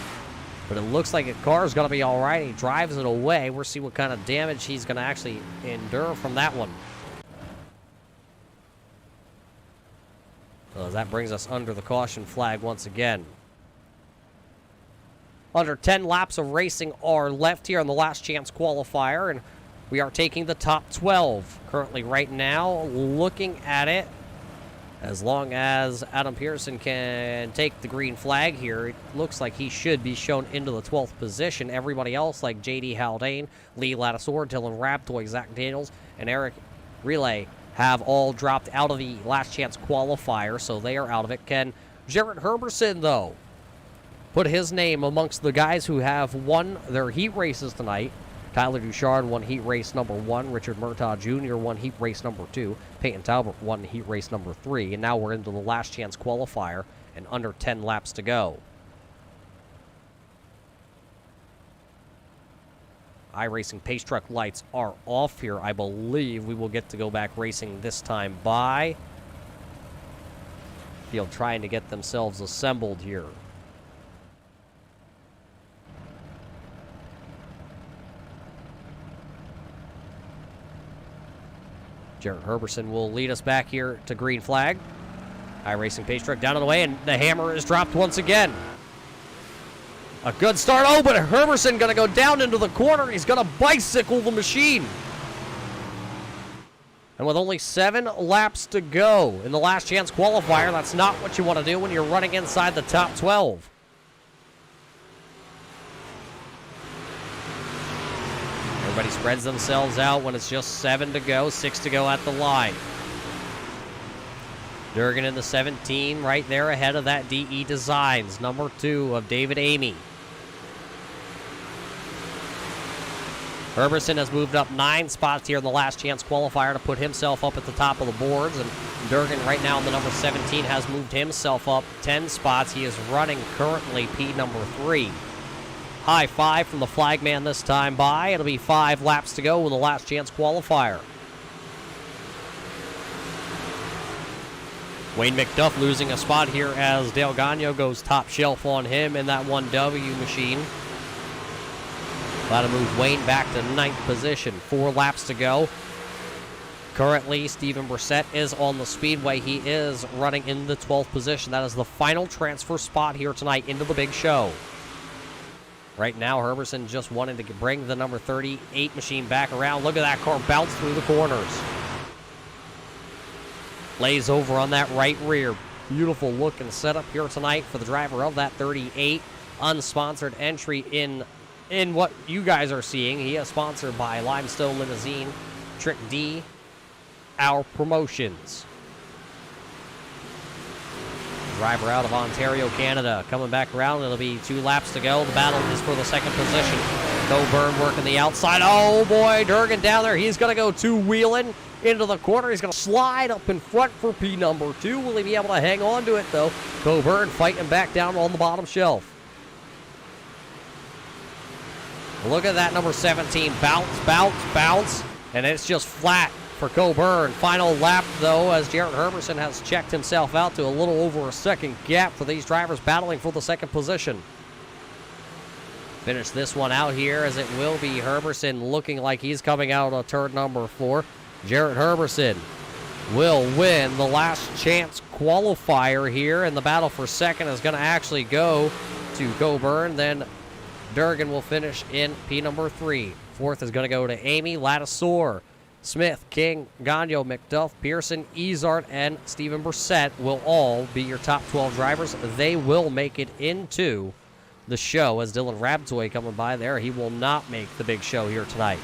But it looks like the car is going to be all right. He drives it away. We'll see what kind of damage he's going to actually endure from that one. So that brings us under the caution flag once again. Under 10 laps of racing are left here on the last chance qualifier, and we are taking the top 12 currently right now. Looking at it, as long as Adam Pearson can take the green flag here, it looks like he should be shown into the 12th position. Everybody else, like J.D. Haldane, Lee Lattisaur, Dylan Raptoy, Zach Daniels, and Eric Relay, have all dropped out of the last chance qualifier, so they are out of it. Can Jarrett Herberson, though, put his name amongst the guys who have won their heat races tonight? Tyler Duchard won heat race number 1. Richard Murtaugh Jr. won heat race number 2. Peyton Talbot won heat race number 3. And now we're into the last chance qualifier and under 10 laps to go. iRacing pace truck lights are off here. I believe we will get to go back racing this time by field trying to get themselves assembled here. Jarrett Herberson will lead us back here to green flag. iRacing pace truck down and away, and the hammer is dropped once again. A good start. Oh, but Herberson going to go down into the corner. He's going to bicycle the machine. And with only 7 laps to go in the last chance qualifier, that's not what you want to do when you're running inside the top 12. Everybody spreads themselves out when it's just 7 to go, 6 to go at the line. Durgan in the 17 right there ahead of that DE Designs, number 2 of David Amy. Herberson has moved up 9 spots here in the last chance qualifier to put himself up at the top of the boards, and Durgan right now in the number 17 has moved himself up 10 spots. He is running currently P number 3. High 5 from the flagman this time by. It'll be 5 laps to go in the last chance qualifier. Wayne McDuff losing a spot here as Dale Gagno goes top shelf on him in that 1W machine. That'll move Wayne back to 9th position. 4 laps to go. Currently, Steven Brissett is on the speedway. He is running in the 12th position. That is the final transfer spot here tonight into the big show. Right now, Herberson just wanted to bring the number 38 machine back around. Look at that car bounce through the corners. Lays over on that right rear. Beautiful looking setup here tonight for the driver of that 38. Unsponsored entry in what you guys are seeing. He is sponsored by Limestone Limousine, Trick D, Our Promotions. Driver out of Ontario, Canada, coming back around. It'll be 2 laps to go. The battle is for the second position. Coburn working the outside. Oh boy, Durgan down there. He's going to go two-wheeling into the corner. He's going to slide up in front for P number 2. Will he be able to hang on to it, though? Coburn fighting back down on the bottom shelf. Look at that number 17. Bounce, bounce, bounce. And it's just flat for Coburn. Final lap, though, as Jarrett Herberson has checked himself out to a little over a second gap for these drivers battling for the second position. Finish this one out here as it will be Herberson looking like he's coming out of turn number 4. Jarrett Herberson will win the last chance qualifier here, and the battle for second is going to actually go to Coburn. Then Durgan will finish in P number 3. Fourth is going to go to Amy, Lattisaur, Smith, King, Gagnon, McDuff, Pearson, Ezart, and Steven Brissett will all be your top 12 drivers. They will make it into the show as Dylan Rabtoy coming by there. He will not make the big show here tonight.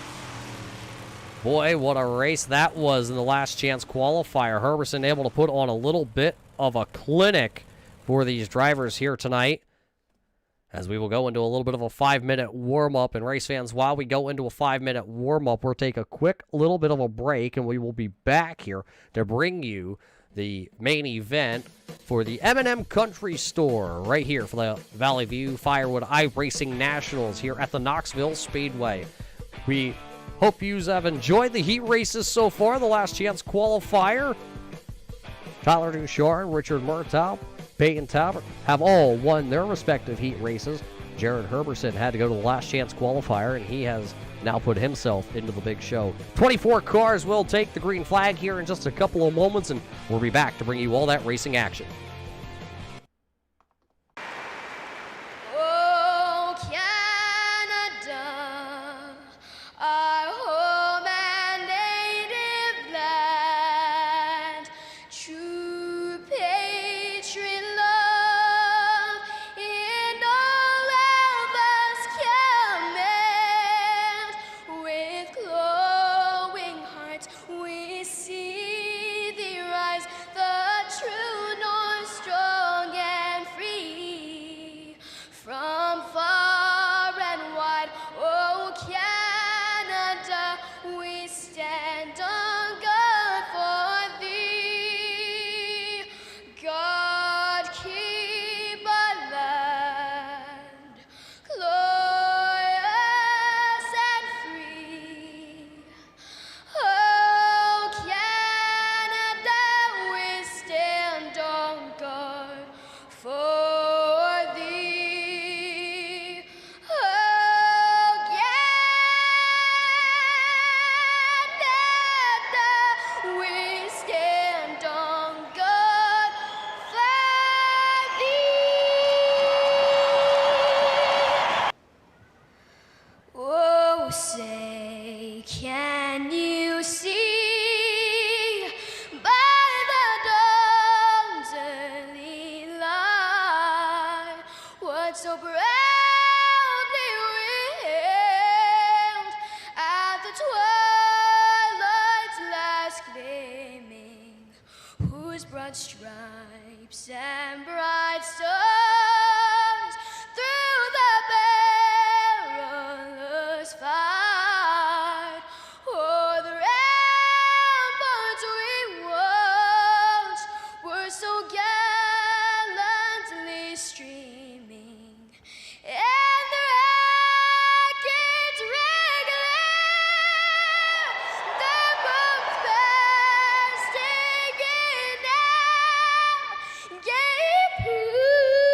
Boy, what a race that was in the last chance qualifier. Herberson able to put on a little bit of a clinic for these drivers here tonight, as we will go into a little bit of a 5-minute warm-up. And race fans, while we go into a 5-minute warm-up, we'll take a quick little bit of a break, and we will be back here to bring you the main event for the M&M Country Store right here for the Valley View Firewood iRacing Nationals here at the Knoxville Speedway. We hope you have enjoyed the heat races so far. The last chance qualifier, Tyler Duchard, Richard Murtaugh, Peyton Talbot have all won their respective heat races. Jared Herberson had to go to the last chance qualifier, and he has now put himself into the big show. 24 cars will take the green flag here in just a couple of moments, and we'll be back to bring you all that racing action. Oh, Canada, our home and native land, true patriot love in all of us command. With glowing hearts we see thee rise, the true north, strong and free. From far and wide, oh Canada, we stand on guard for thee. God keep our land glorious and free. Oh Canada, we stand on guard for thee. Oh Canada, we stand on guard for thee. Oh, say, can you see by the dawn's early light what so proudly we hailed at the twilight's last gleaming, whose broad stripes and bright stars through the perilous fight o'er the ramparts we watched were so gallantly streaming, and the rackets regular, the bombs bursting in air, gave proof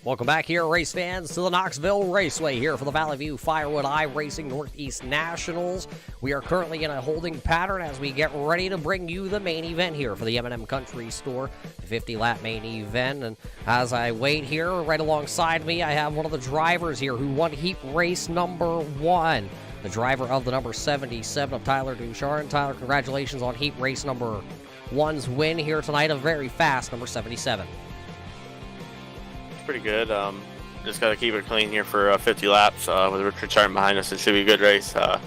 Welcome back here, race fans, to the Knoxville Raceway here for the Valley View Firewood iRacing Northeast Nationals. We are currently in a holding pattern as we get ready to bring you the main event here for the M&M Country Store, the 50-lap main event. And as I wait here, right alongside me, I have one of the drivers here who won heat race number 1. The driver of the number 77 of Tyler Ducharme. Tyler, congratulations on heat race number 1's win here tonight, a very fast number 77. Pretty good. Just got to keep it clean here for 50 laps with Richard Charton behind us. It should be a good race. I'm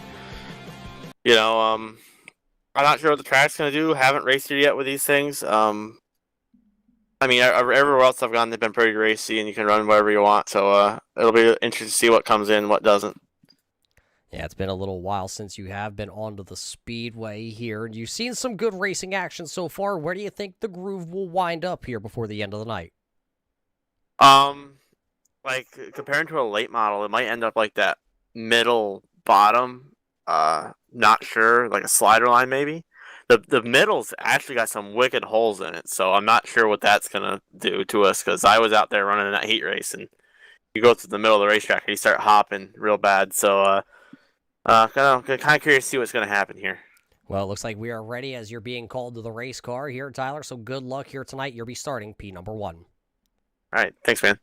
not sure what the track's going to do. Haven't raced here yet with these things. Everywhere else I've gone, they've been pretty racy, and you can run wherever you want. So it'll be interesting to see what comes in, what doesn't. Yeah, it's been a little while since you have been onto the speedway here. You've seen some good racing action so far. Where do you think the groove will wind up here before the end of the night? Comparing to a late model, it might end up like that middle bottom. Not sure, like a slider line maybe. The middle's actually got some wicked holes in it, so I'm not sure what that's gonna do to us. Because I was out there running in that heat race, and you go to the middle of the racetrack and you start hopping real bad. So, kind of curious to see what's gonna happen here. Well, it looks like we are ready as you're being called to the race car here, Tyler. So good luck here tonight. You'll be starting P number 1. All right, thanks, man.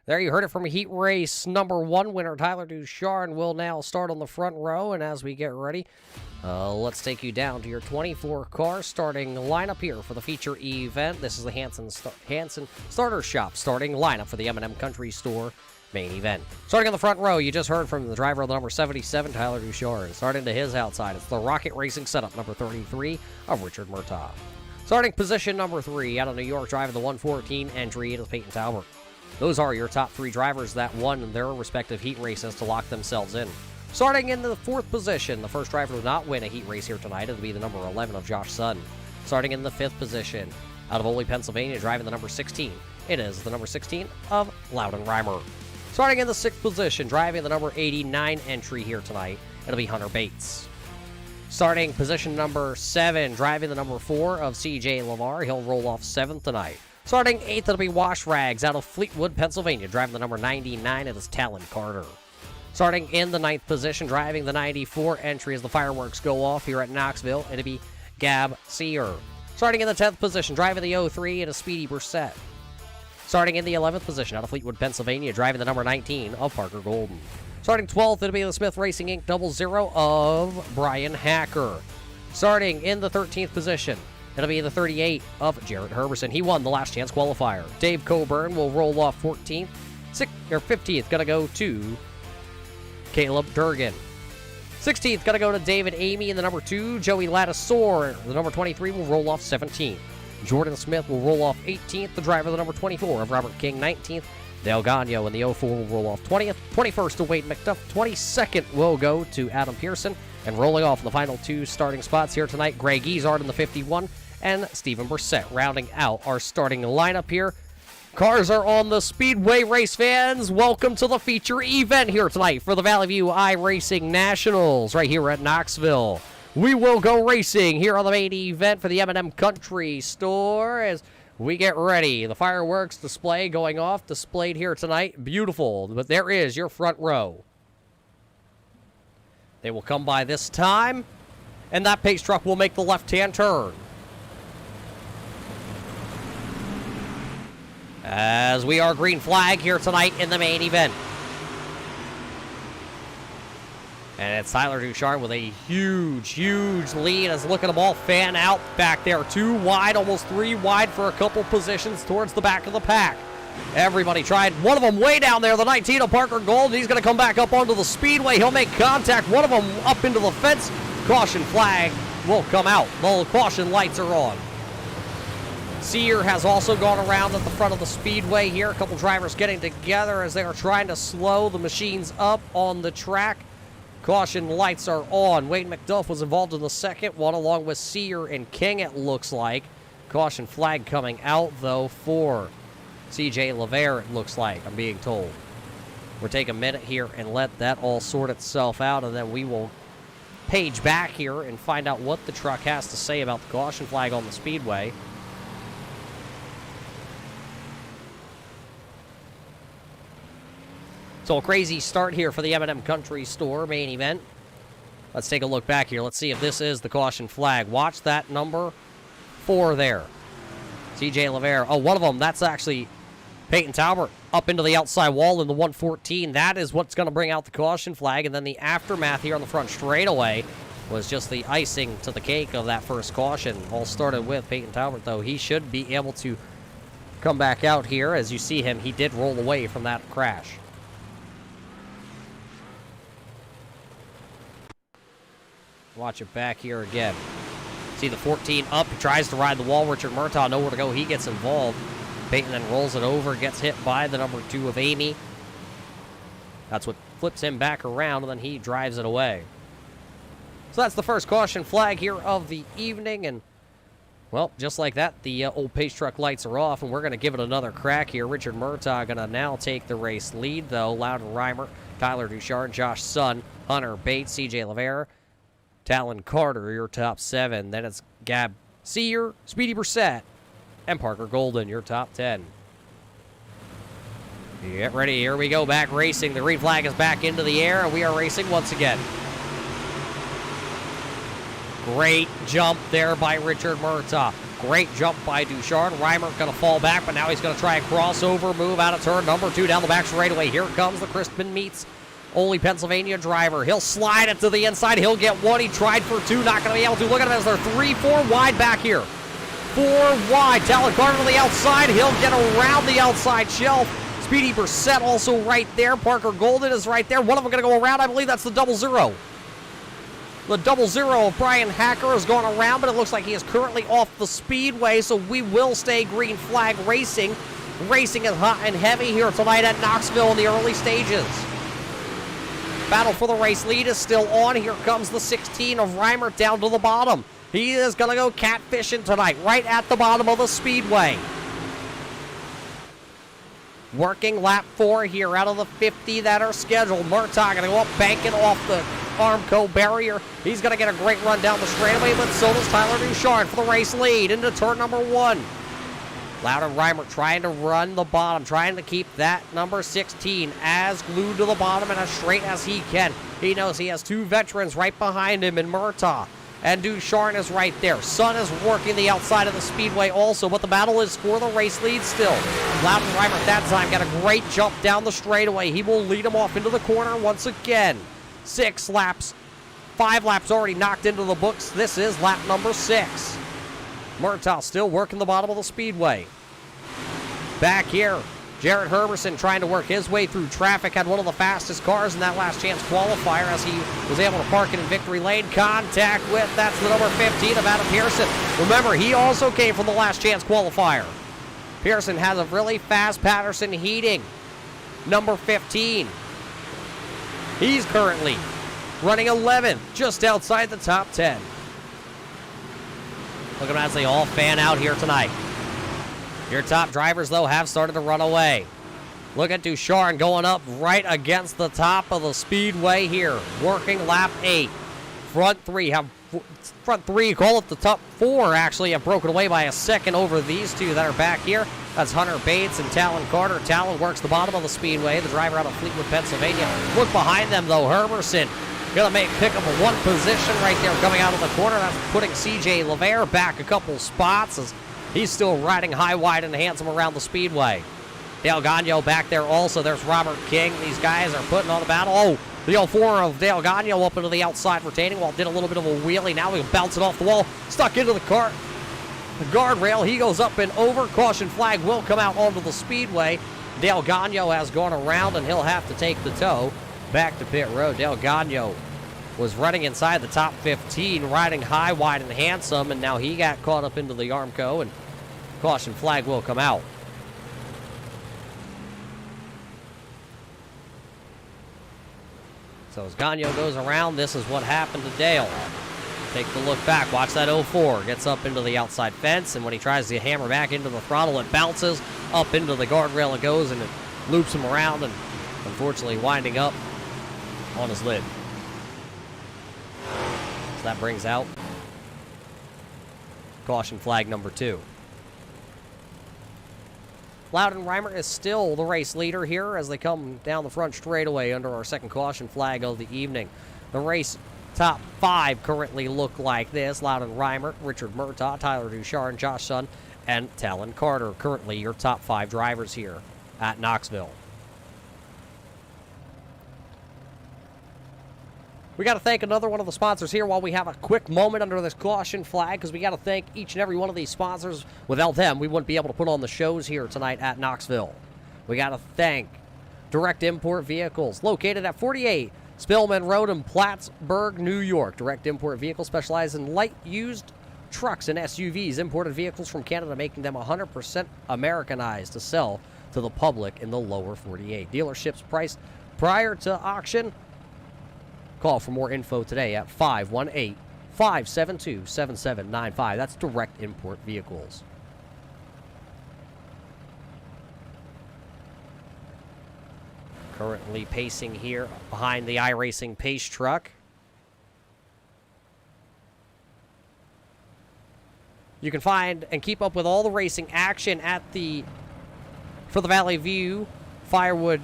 There you heard it from heat race number 1 winner Tyler Ducharme will now start on the front row. And as we get ready, let's take you down to your 24 car starting lineup here for the feature event. This is the Hanson Starter Shop starting lineup for the M&M Country Store main event. Starting on the front row, you just heard from the driver of the number 77, Tyler Ducharme. Starting to his outside, it's the Rocket Racing setup, number 33 of Richard Murtaugh. Starting position number 3 out of New York, driving the 114 entry, it is Peyton Talbert. Those are your top 3 drivers that won their respective heat races to lock themselves in. Starting in the 4th position, the first driver to not win a heat race here tonight, it'll be the number 11 of Josh Sutton. Starting in the 5th position, out of Ole, Pennsylvania, driving the number 16, it is the number 16 of Loudon Reimer. Starting in the 6th position, driving the number 89 entry here tonight, it'll be Hunter Bates. Starting position number 7, driving the number 4 of CJ LeVar, he'll roll off 7th tonight. Starting 8th, it'll be Wash Rags out of Fleetwood, Pennsylvania, driving the number 99, it is Talon Carter. Starting in the 9th position, driving the 94 entry as the fireworks go off here at Knoxville, it'll be Gab Sear. Starting in the 10th position, driving the 03, it is Speedy Brissett. Starting in the 11th position, out of Fleetwood, Pennsylvania, driving the number 19 of Parker Golden. Starting 12th, it'll be the Smith Racing Inc. 00 of Brian Hacker. Starting in the 13th position, it'll be the 38 of Jarrett Herberson. He won the last chance qualifier. Dave Coburn will roll off 14th. 15th, gonna go to Caleb Durgan. 16th, gonna go to David Amy in the number 2. Joey Lattisaur, the number 23, will roll off 17th. Jordan Smith will roll off 18th. The driver, the number 24 of Robert King, 19th. Dale Gagno in the 04 will roll off 20th. 21st to Wade McDuff. 22nd will go to Adam Pearson. And rolling off in the final 2 starting spots here tonight, Greg Ezard in the 51 and Stephen Brissett rounding out our starting lineup here. Cars are on the speedway, race fans. Welcome to the feature event here tonight for the Valley View iRacing Nationals right here at Knoxville. We will go racing here on the main event for the M&M Country Store as we get ready. The fireworks display going off, displayed here tonight. Beautiful, but there is your front row. They will come by this time, and that pace truck will make the left-hand turn. As we are green flag here tonight in the main event. And it's Tyler Ducharme with a huge lead as look at them all fan out back there. 2 wide, almost 3 wide for a couple positions towards the back of the pack. Everybody tried. One of them way down there, the 19 of Parker Gold. He's going to come back up onto the speedway. He'll make contact. One of them up into the fence. Caution flag will come out. The caution lights are on. Sear has also gone around at the front of the speedway here. A couple drivers getting together as they are trying to slow the machines up on the track. Caution lights are on. Wade McDuff was involved in the second one along with Sear and King, it looks like. Caution flag coming out, though, for CJ LeVar, it looks like, I'm being told. We'll take a minute here and let that all sort itself out, and then we will page back here and find out what the truck has to say about the caution flag on the speedway. So a crazy start here for the M&M Country Store main event. Let's take a look back here. Let's see if this is the caution flag. Watch that number 4 there. CJ Lavere. Oh, one of them, that's actually Peyton Talbert up into the outside wall in the 114. That is what's going to bring out the caution flag. And then the aftermath here on the front straightaway was just the icing to the cake of that first caution. All started with Peyton Talbert, though. He should be able to come back out here. As you see him, he did roll away from that crash. Watch it back here again. See the 14 up. He tries to ride the wall. Richard Murtaugh, nowhere to go. He gets involved. Peyton then rolls it over. Gets hit by the number 2 of Amy. That's what flips him back around, and then he drives it away. So that's the first caution flag here of the evening. And, well, just like that, the old pace truck lights are off, and we're going to give it another crack here. Richard Murtaugh going to now take the race lead, though. Loudon Reimer, Tyler Duchard, Josh Sun, Hunter Bates, CJ Lavere, Talon Carter, your top 7. Then it's Gab Sear, Speedy Brissett, and Parker Golden, your top 10. Get ready. Here we go. Back racing. The green flag is back into the air, and we are racing once again. Great jump there by Richard Murtaugh. Great jump by Duchard. Reimer going to fall back, but now he's going to try a crossover move out of turn number 2 down the back straightaway. Here comes the Crispin Meats only Pennsylvania driver. He'll slide it to the inside. He'll get 1. He tried for 2. Not going to be able to. Look at him as they're 3, 4 wide back here. 4 wide. Talon Carter to the outside. He'll get around the outside shelf. Speedy Brissett also right there. Parker Golden is right there. One of them going to go around. I believe that's the 00. The 00 of Brian Hacker has gone around, but it looks like he is currently off the speedway, so we will stay green flag racing. Racing is hot and heavy here tonight at Knoxville in the early stages. Battle for the race lead is still on. Here comes the 16 of Reimer down to the bottom. He is going to go catfishing tonight, right at the bottom of the speedway. Working lap 4 here out of the 50 that are scheduled. Murtaugh going to go up, banking off the Armco barrier. He's going to get a great run down the straightaway, but so does Tyler Duchard for the race lead into turn number 1. Loudon Reimer trying to run the bottom, trying to keep that number 16 as glued to the bottom and as straight as he can. He knows he has 2 veterans right behind him in Murtaugh, and Duchard is right there. Sun is working the outside of the speedway also, but the battle is for the race lead still. Loudon Reimer at that time got a great jump down the straightaway. He will lead him off into the corner once again. 6 laps, 5 laps already knocked into the books. This is lap number 6. Murtaugh still working the bottom of the speedway. Back here, Jarrett Herberson trying to work his way through traffic. Had one of the fastest cars in that last chance qualifier as he was able to park it in victory lane. Contact with, that's the number 15 of Adam Pearson. Remember, he also came from the last chance qualifier. Pearson has a really fast Patterson heating. Number 15. He's currently running 11th, just outside the top 10. Look at them as they all fan out here tonight. Your top drivers, though, have started to run away. Look at Duchard going up right against the top of the speedway here, working lap 8. Front 3, call it the top 4, actually, have broken away by a second over these 2 that are back here. That's Hunter Bates and Talon Carter. Talon works the bottom of the speedway, the driver out of Fleetwood, Pennsylvania. Look behind them, though, Herberson going to pick up a 1 position right there coming out of the corner. That's putting CJ Lavere back a couple spots as he's still riding high, wide, and handsome around the speedway. Dale Gagno back there also. There's Robert King. These guys are putting on the battle. Oh, the 04 of Dale Gagno up into the outside retaining wall. Did a little bit of a wheelie. Now he'll bounce it off the wall. Stuck into the guardrail. He goes up and over. Caution flag will come out onto the speedway. Dale Gagno has gone around, and he'll have to take the tow back to pit road. Dale Gagno was running inside the top 15, riding high, wide, and handsome, and now he got caught up into the Armco, and caution flag will come out. So as Gagno goes around, this is what happened to Dale. Take a look back. Watch that 04. Gets up into the outside fence, and when he tries to hammer back into the throttle, it bounces up into the guardrail. It goes, and it loops him around, and unfortunately winding up on his lid. So that brings out caution flag number 2. Loudon Reimer is still the race leader here as they come down the front straightaway under our second caution flag of the evening. The race top 5 currently look like this. Loudon Reimer, Richard Murtaugh, Tyler Ducharme, Josh Sun, and Talon Carter. Currently your top 5 drivers here at Knoxville. We got to thank another one of the sponsors here while we have a quick moment under this caution flag, because we got to thank each and every one of these sponsors. Without them, we wouldn't be able to put on the shows here tonight at Knoxville. We got to thank Direct Import Vehicles, located at 48 Spillman Road in Plattsburgh, New York. Direct Import Vehicles specialize in light used trucks and SUVs, imported vehicles from Canada, making them 100% Americanized to sell to the public in the lower 48. Dealerships priced prior to auction. Call for more info today at 518-572-7795. That's Direct Import Vehicles. Currently pacing here behind the iRacing pace truck. You can find and keep up with all the racing action at for the Valley View Firewood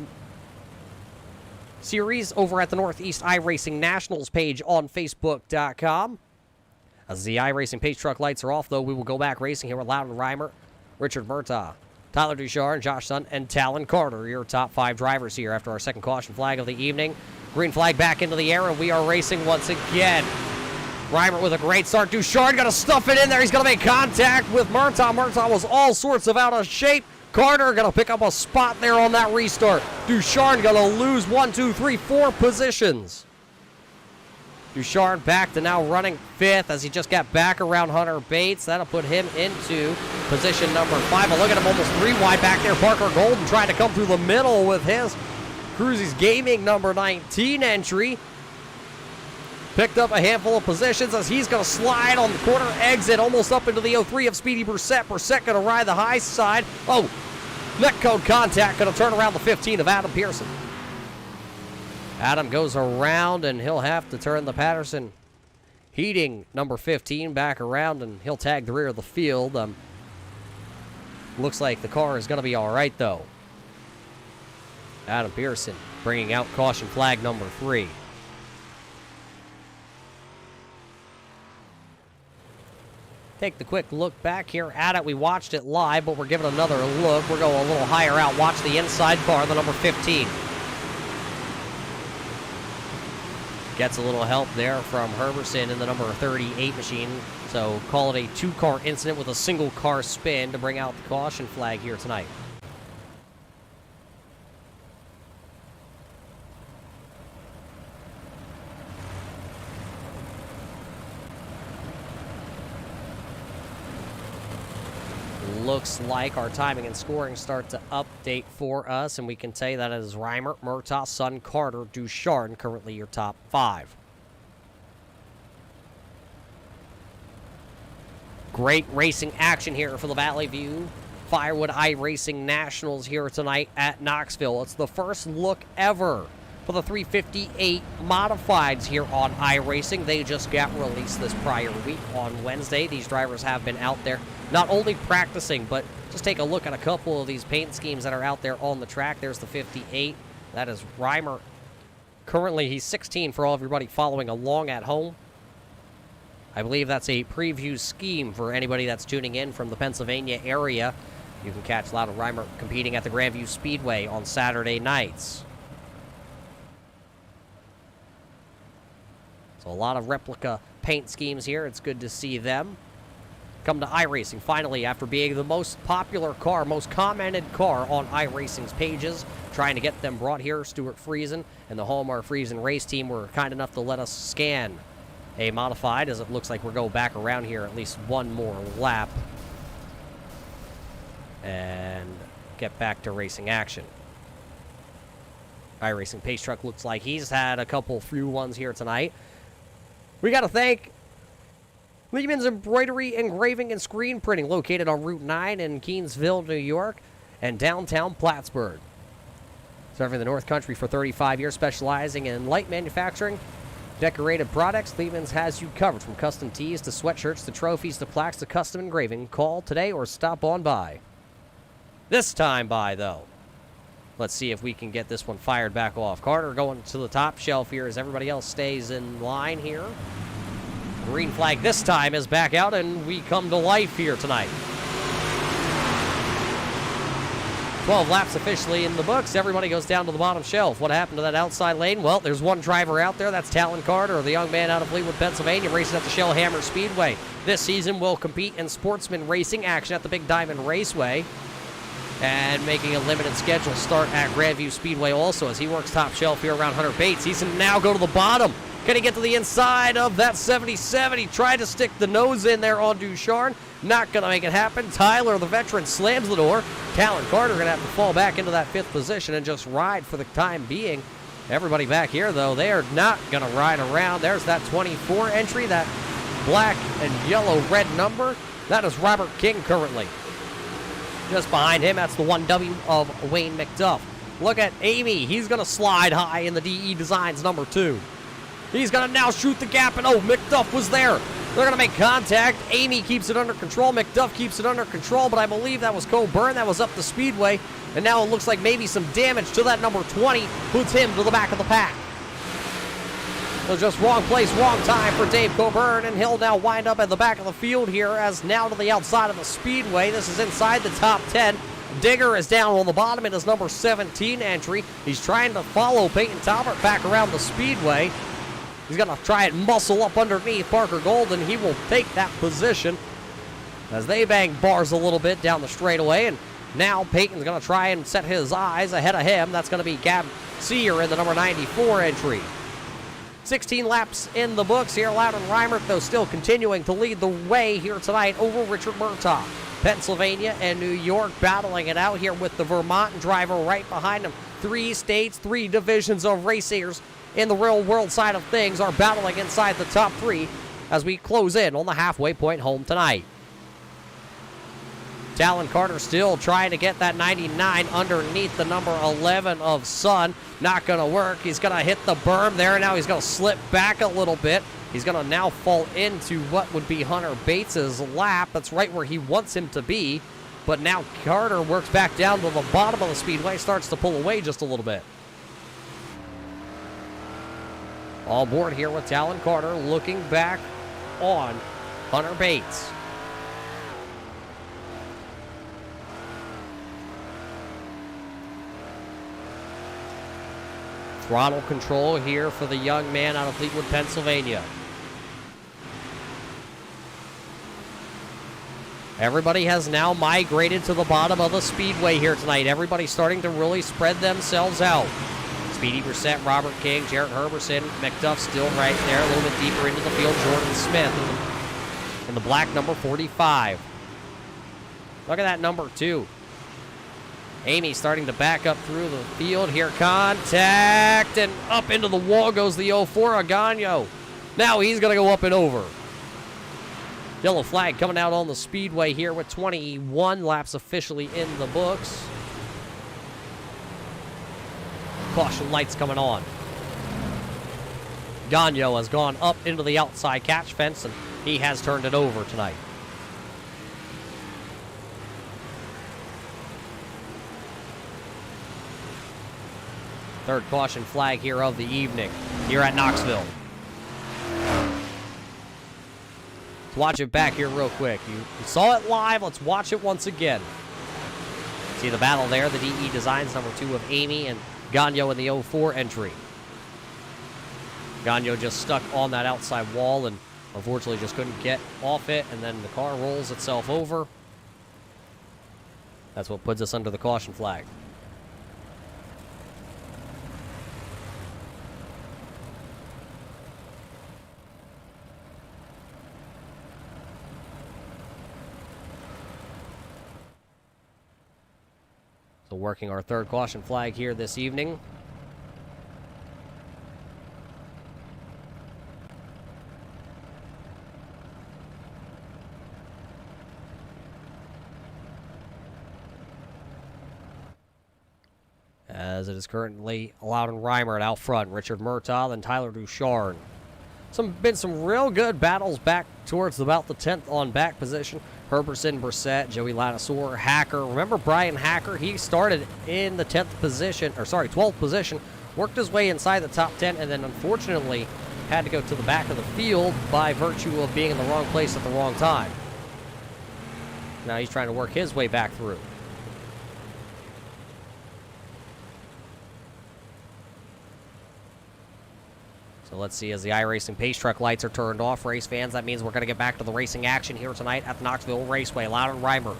Series over at the Northeast iRacing Nationals page on Facebook.com. As the iRacing pace truck lights are off, though, we will go back racing here with Loudon Reimer, Richard Murtaugh, Tyler Ducharme, Josh Sun, and Talon Carter, your top 5 drivers here after our second caution flag of the evening. Green flag back into the air, and we are racing once again. Reimer with a great start. Ducharme got to stuff it in there. He's going to make contact with Murtaugh. Murtaugh was all sorts of out of shape. Carter going to pick up a spot there on that restart. Ducharme going to lose 1, 2, 3, 4 positions. Ducharme back to now running 5th as he just got back around Hunter Bates. That'll put him into position number 5. But look at him, almost 3 wide back there. Parker Golden trying to come through the middle with his Cruisy's Gaming number 19 entry. Picked up a handful of positions as he's going to slide on the corner exit almost up into the 03 of Speedy Brissett. Brissett going to ride the high side. Oh, neck code contact, going to turn around the 15 of Adam Pearson. Adam goes around and he'll have to turn the Patterson Heating number 15 back around, and he'll tag the rear of the field. Looks like the car is going to be all right, though. Adam Pearson bringing out caution flag number 3. Take the quick look back here at it. We watched it live, but we're giving another look. We're going a little higher out. Watch the inside bar, the number 15. Gets a little help there from Herberson in the number 38 machine. So call it a 2-car incident with a single car spin to bring out the caution flag here tonight. Looks like our timing and scoring start to update for us, and we can tell you that it is Reimer, Murtaugh, Sun, Carter, Ducharme, currently your top 5. Great racing action here for the Valley View Firewood iRacing Nationals here tonight at Knoxville. It's the first look ever for the 358 Modifieds here on iRacing. They just got released this prior week on Wednesday. These drivers have been out there not only practicing, but just take a look at a couple of these paint schemes that are out there on the track. There's the 58. That is Reimer. Currently, he's 16 for all of everybody following along at home. I believe that's a preview scheme for anybody that's tuning in from the Pennsylvania area. You can catch Loudon Reimer competing at the Grandview Speedway on Saturday nights. So a lot of replica paint schemes here. It's good to see them come to iRacing finally after being the most popular car, most commented car on iRacing's pages. Trying to get them brought here. Stuart Friesen and the Hallmark Friesen race team were kind enough to let us scan a modified, as it looks like we're going back around here at least one more lap and get back to racing action. iRacing pace truck looks like he's had a couple few ones here tonight. We got to thank Lehman's Embroidery, Engraving, and Screen Printing, located on Route 9 in Keensville, New York, and downtown Plattsburgh. Serving the North Country for 35 years, specializing in light manufacturing, decorated products. Lehman's has you covered, from custom tees to sweatshirts to trophies to plaques to custom engraving. Call today or stop on by. this time by, though. Let's see if we can get this one fired back off. Carter going to the top shelf here as everybody else stays in line here. Green flag this time is back out, and we come to life here tonight. 12 laps officially in the books. Everybody goes down to the bottom shelf. What happened to that outside lane? Well, there's one driver out there. That's Talon Carter, the young man out of Firewood, Pennsylvania, racing at the Shellhammer Speedway. This season will compete in sportsman racing action at the Big Diamond Raceway, and making a limited schedule start at Grandview Speedway also as he works top shelf here around Hunter Bates. He's going to now go to the bottom. Can he get to the inside of that 77? He tried to stick the nose in there on Ducharme. Not going to make it happen. Tyler, the veteran, slams the door. Talon Carter going to have to fall back into that 5th position and just ride for the time being. Everybody back here, though, they are not going to ride around. There's that 24 entry, that black and yellow-red number. That is Robert King currently. Just behind him, that's the 1W of Wayne McDuff. Look at Amy. He's going to slide high in the DE Designs number 2. He's going to now shoot the gap, and oh, McDuff was there. They're going to make contact. Amy keeps it under control. McDuff keeps it under control, but I believe that was Coburn. That was up the speedway, and now it looks like maybe some damage to that number 20 puts him to the back of the pack. So just wrong place, wrong time for Dave Coburn, and he'll now wind up at the back of the field here as now to the outside of the speedway. This is inside the top 10. Digger is down on the bottom in his number 17 entry. He's trying to follow Peyton Talbot back around the speedway. He's going to try and muscle up underneath Parker Golden. He will take that position as they bang bars a little bit down the straightaway. And now Peyton's going to try and set his eyes ahead of him. That's going to be Gab Sear in the number 94 entry. 16 laps in the books here. Loudon Reimert, though, still continuing to lead the way here tonight over Richard Murtaugh. Pennsylvania and New York battling it out here with the Vermont driver right behind him. 3 states, 3 divisions of racers in the real world side of things are battling inside the top 3 as we close in on the halfway point home tonight. Talon Carter still trying to get that 99 underneath the number 11 of Sun. Not going to work. He's going to hit the berm there. Now he's going to slip back a little bit. He's going to now fall into what would be Hunter Bates's lap. That's right where he wants him to be. But now Carter works back down to the bottom of the speedway, starts to pull away just a little bit. All aboard here with Talon Carter looking back on Hunter Bates. Throttle control here for the young man out of Fleetwood, Pennsylvania. Everybody has now migrated to the bottom of the speedway here tonight. Everybody's starting to really spread themselves out. Speedy Brissett, Robert King, Jarrett Herberson, McDuff still right there, a little bit deeper into the field. Jordan Smith in the black number 45. Look at that number 2. Amy starting to back up through the field here. Contact, and up into the wall goes the 04 Agano. Now he's going to go up and over. Yellow flag coming out on the speedway here with 21 laps officially in the books. Caution lights coming on. Gagno has gone up into the outside catch fence, and he has turned it over tonight. Third caution flag here of the evening here at Knoxville. Let's watch it back here real quick. You saw it live. Let's watch it once again. See the battle there. The DE Designs number 2 of Amy and Gagno in the 04 entry. Gagno just stuck on that outside wall and unfortunately just couldn't get off it, and then the car rolls itself over. That's what puts us under the caution flag. So working our third caution flag here this evening. As it is currently Loudon Reimert out front. Richard Murtaugh, then Tyler Ducharme. Been some real good battles back towards about the 10th on back position. Herberson, Brissett, Joey Lattisaur, Hacker. Remember Brian Hacker? He started in the 10th position, or sorry, 12th position, worked his way inside the top 10, and then unfortunately had to go to the back of the field by virtue of being in the wrong place at the wrong time. Now he's trying to work his way back through. So let's see, as the iRacing pace truck lights are turned off, race fans, that means we're going to get back to the racing action here tonight at the Knoxville Raceway. Loudon Reimer,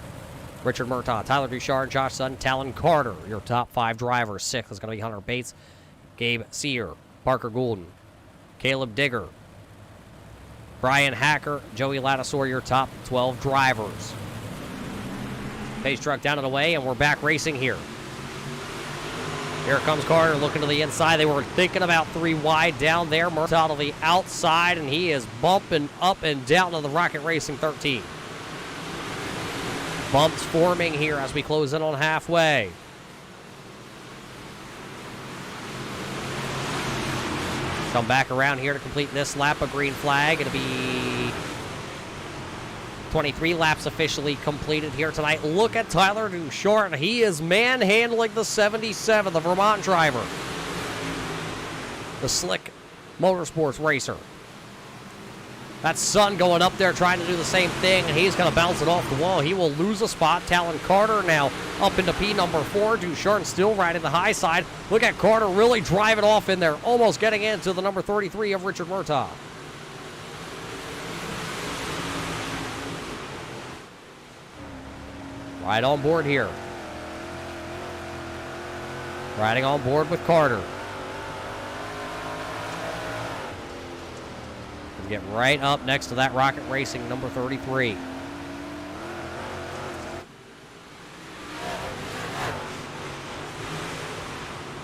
Richard Murtaugh, Tyler Duchard, Josh Sutton, Talon Carter, your top 5 drivers. 6th is going to be Hunter Bates, Gabe Sear, Parker Goulden, Caleb Digger, Brian Hacker, Joey Lattisaur, your top 12 drivers. Pace truck down and away, and we're back racing here. Here comes Carter looking to the inside. They were thinking about 3 wide down there. Murtaugh to the outside, and he is bumping up and down to the Rocket Racing 13. Bumps forming here as we close in on halfway. Come back around here to complete this lap. A green flag. It'll be 23 laps officially completed here tonight. Look at Tyler Duchard. He is manhandling the 77, the Vermont driver. The slick motorsports racer. That's Sun going up there trying to do the same thing, and he's going to bounce it off the wall. He will lose a spot. Talon Carter now up into P number 4. Duchard still riding the high side. Look at Carter really driving off in there, almost getting into the number 33 of Richard Murtaugh. Right on board here. Riding on board with Carter. We'll get right up next to that Rocket Racing number 33.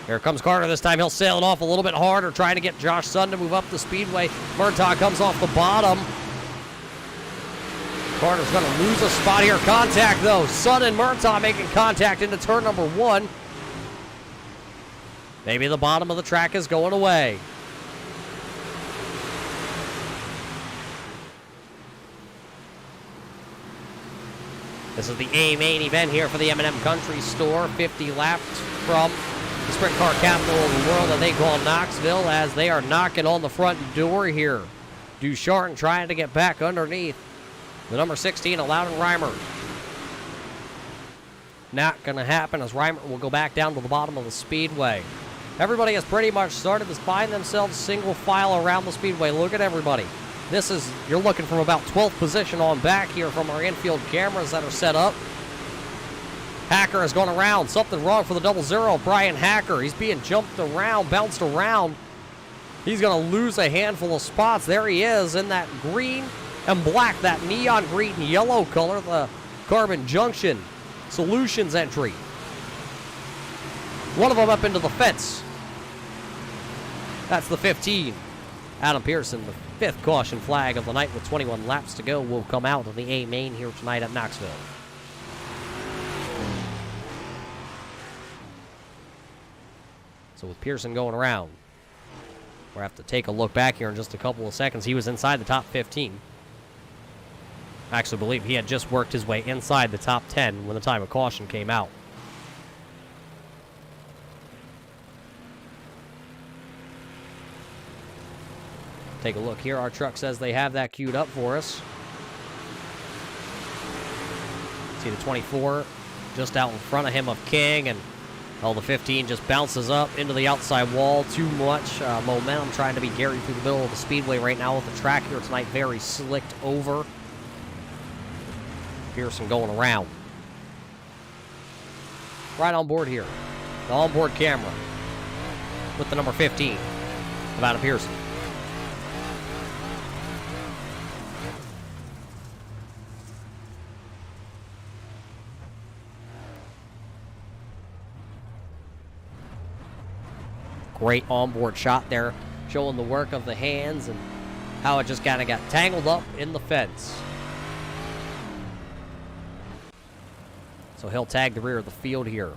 Here comes Carter. This time he'll sail it off a little bit harder, trying to get Josh Sutton to move up the speedway. Murtaugh comes off the bottom. Carter's going to lose a spot here. Contact, though. Sutton and Murtaugh making contact into turn number 1. Maybe the bottom of the track is going away. This is the A main event here for the M&M Country Store. 50 laps from the sprint car capital of the world that they call Knoxville, as they are knocking on the front door here. Duchard trying to get back underneath the number 16, Loudon Reimer. Not going to happen, as Reimer will go back down to the bottom of the speedway. Everybody has pretty much started to find themselves single file around the speedway. Look at everybody. This is, you're looking from about 12th position on back here from our infield cameras that are set up. Hacker has gone around. Something wrong for the 00. Brian Hacker, he's being jumped around, bounced around. He's going to lose a handful of spots. There he is in that green and black, that neon green and yellow color, the Carbon Junction Solutions entry. One of them up into the fence. That's the 15. Adam Pearson, the 5th caution flag of the night with 21 laps to go, will come out of the A main here tonight at Knoxville. So with Pearson going around, we'll have to take a look back here in just a couple of seconds. He was inside the top 15. I actually believe he had just worked his way inside the top 10 when the time of caution came out. Take a look here. Our truck says they have that queued up for us. See the 24 just out in front of him of King, and the 15 just bounces up into the outside wall. Too much momentum trying to be carried through the middle of the speedway right now with the track here tonight very slicked over. Pearson going around. Right on board here. The onboard camera with the number 15 of Adam Pearson. Great onboard shot there, showing the work of the hands and how it just kind of got tangled up in the fence. So he'll tag the rear of the field here.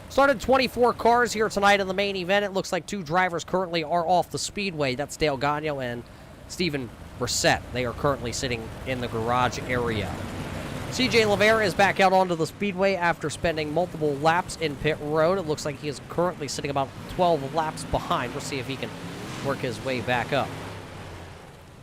Started 24 cars here tonight in the main event. It looks like 2 drivers currently are off the speedway. That's Dale Gagno and Stephen Brissett. They are currently sitting in the garage area. CJ Lavera is back out onto the speedway after spending multiple laps in pit road. It looks like he is currently sitting about 12 laps behind. We'll see if he can work his way back up.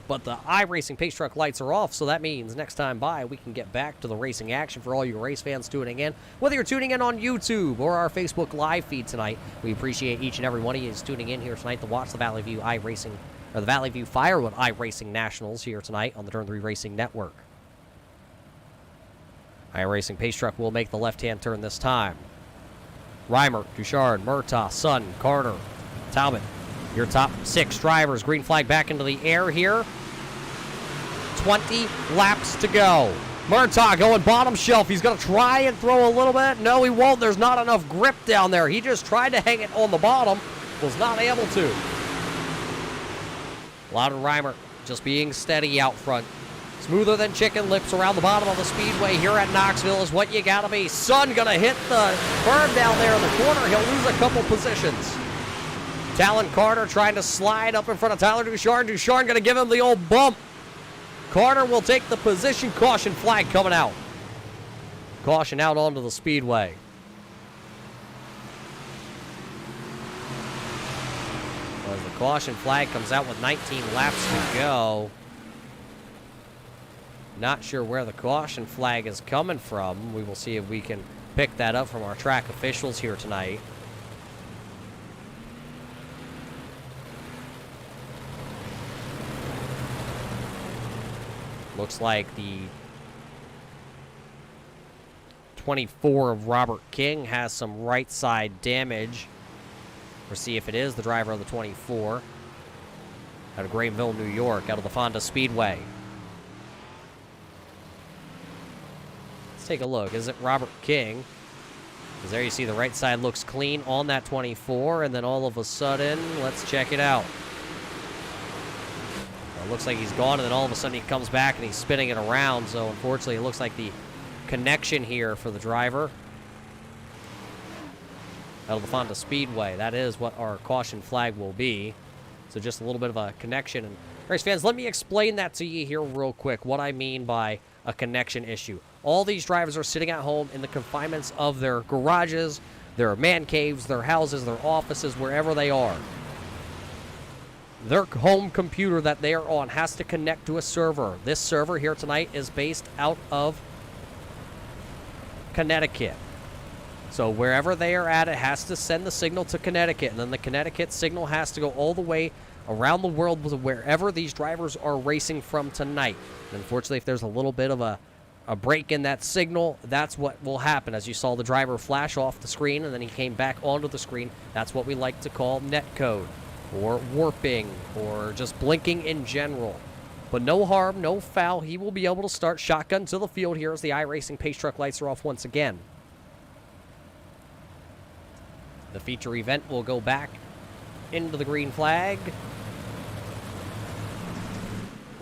But the iRacing Pace Truck lights are off, so that means next time by, we can get back to the racing action for all you race fans tuning in. Whether you're tuning in on YouTube or our Facebook live feed tonight, we appreciate each and every one of you is tuning in here tonight to watch the Valley View iRacing, or the Valley View Firewood iRacing Nationals here tonight on the Turn 3 Racing Network. iRacing Pace Truck will make the left-hand turn this time. Reimer, Duchard, Murtaugh, Sun, Carter, Talbot, your top 6 drivers. Green flag back into the air here. 20 laps to go. Murtaugh going bottom shelf. He's going to try and throw a little bit. No, he won't. There's not enough grip down there. He just tried to hang it on the bottom. Was not able to. Loudon Reimer just being steady out front. Smoother than chicken lips around the bottom of the speedway here at Knoxville is what you got to be. Sun going to hit the berm down there in the corner. He'll lose a couple positions. Talon Carter trying to slide up in front of Tyler Duchard. Duchard going to give him the old bump. Carter will take the position. Caution flag coming out. Caution out onto the speedway. As the caution flag comes out with 19 laps to go. Not sure where the caution flag is coming from. We will see if we can pick that up from our track officials here tonight. Looks like the 24 of Robert King has some right side damage. We'll see if it is the driver of the 24. Out of Greenville, New York, out of the Fonda Speedway. Let's take a look. Is it Robert King? Because there you see the right side looks clean on that 24, and then all of a sudden, let's check it out. It looks like he's gone, and then all of a sudden he comes back and he's spinning it around. So unfortunately, it looks like the connection here for the driver out of the Fonda Speedway. That is what our caution flag will be. So just a little bit of a connection. And race fans, let me explain that to you here real quick, what I mean by a connection issue. All these drivers are sitting at home in the confinements of their garages, their man caves, their houses, their offices, wherever they are. Their home computer that they are on has to connect to a server. This server here tonight is based out of Connecticut. So wherever they are at, it has to send the signal to Connecticut. And then the Connecticut signal has to go all the way around the world to wherever these drivers are racing from tonight. And unfortunately, if there's a little bit of a break in that signal, that's what will happen. As you saw the driver flash off the screen and then he came back onto the screen, that's what we like to call netcode, or warping, or just blinking in general. But no harm, no foul. He will be able to start shotgun to the field here as the iRacing Pace Truck lights are off once again. The feature event will go back into the green flag.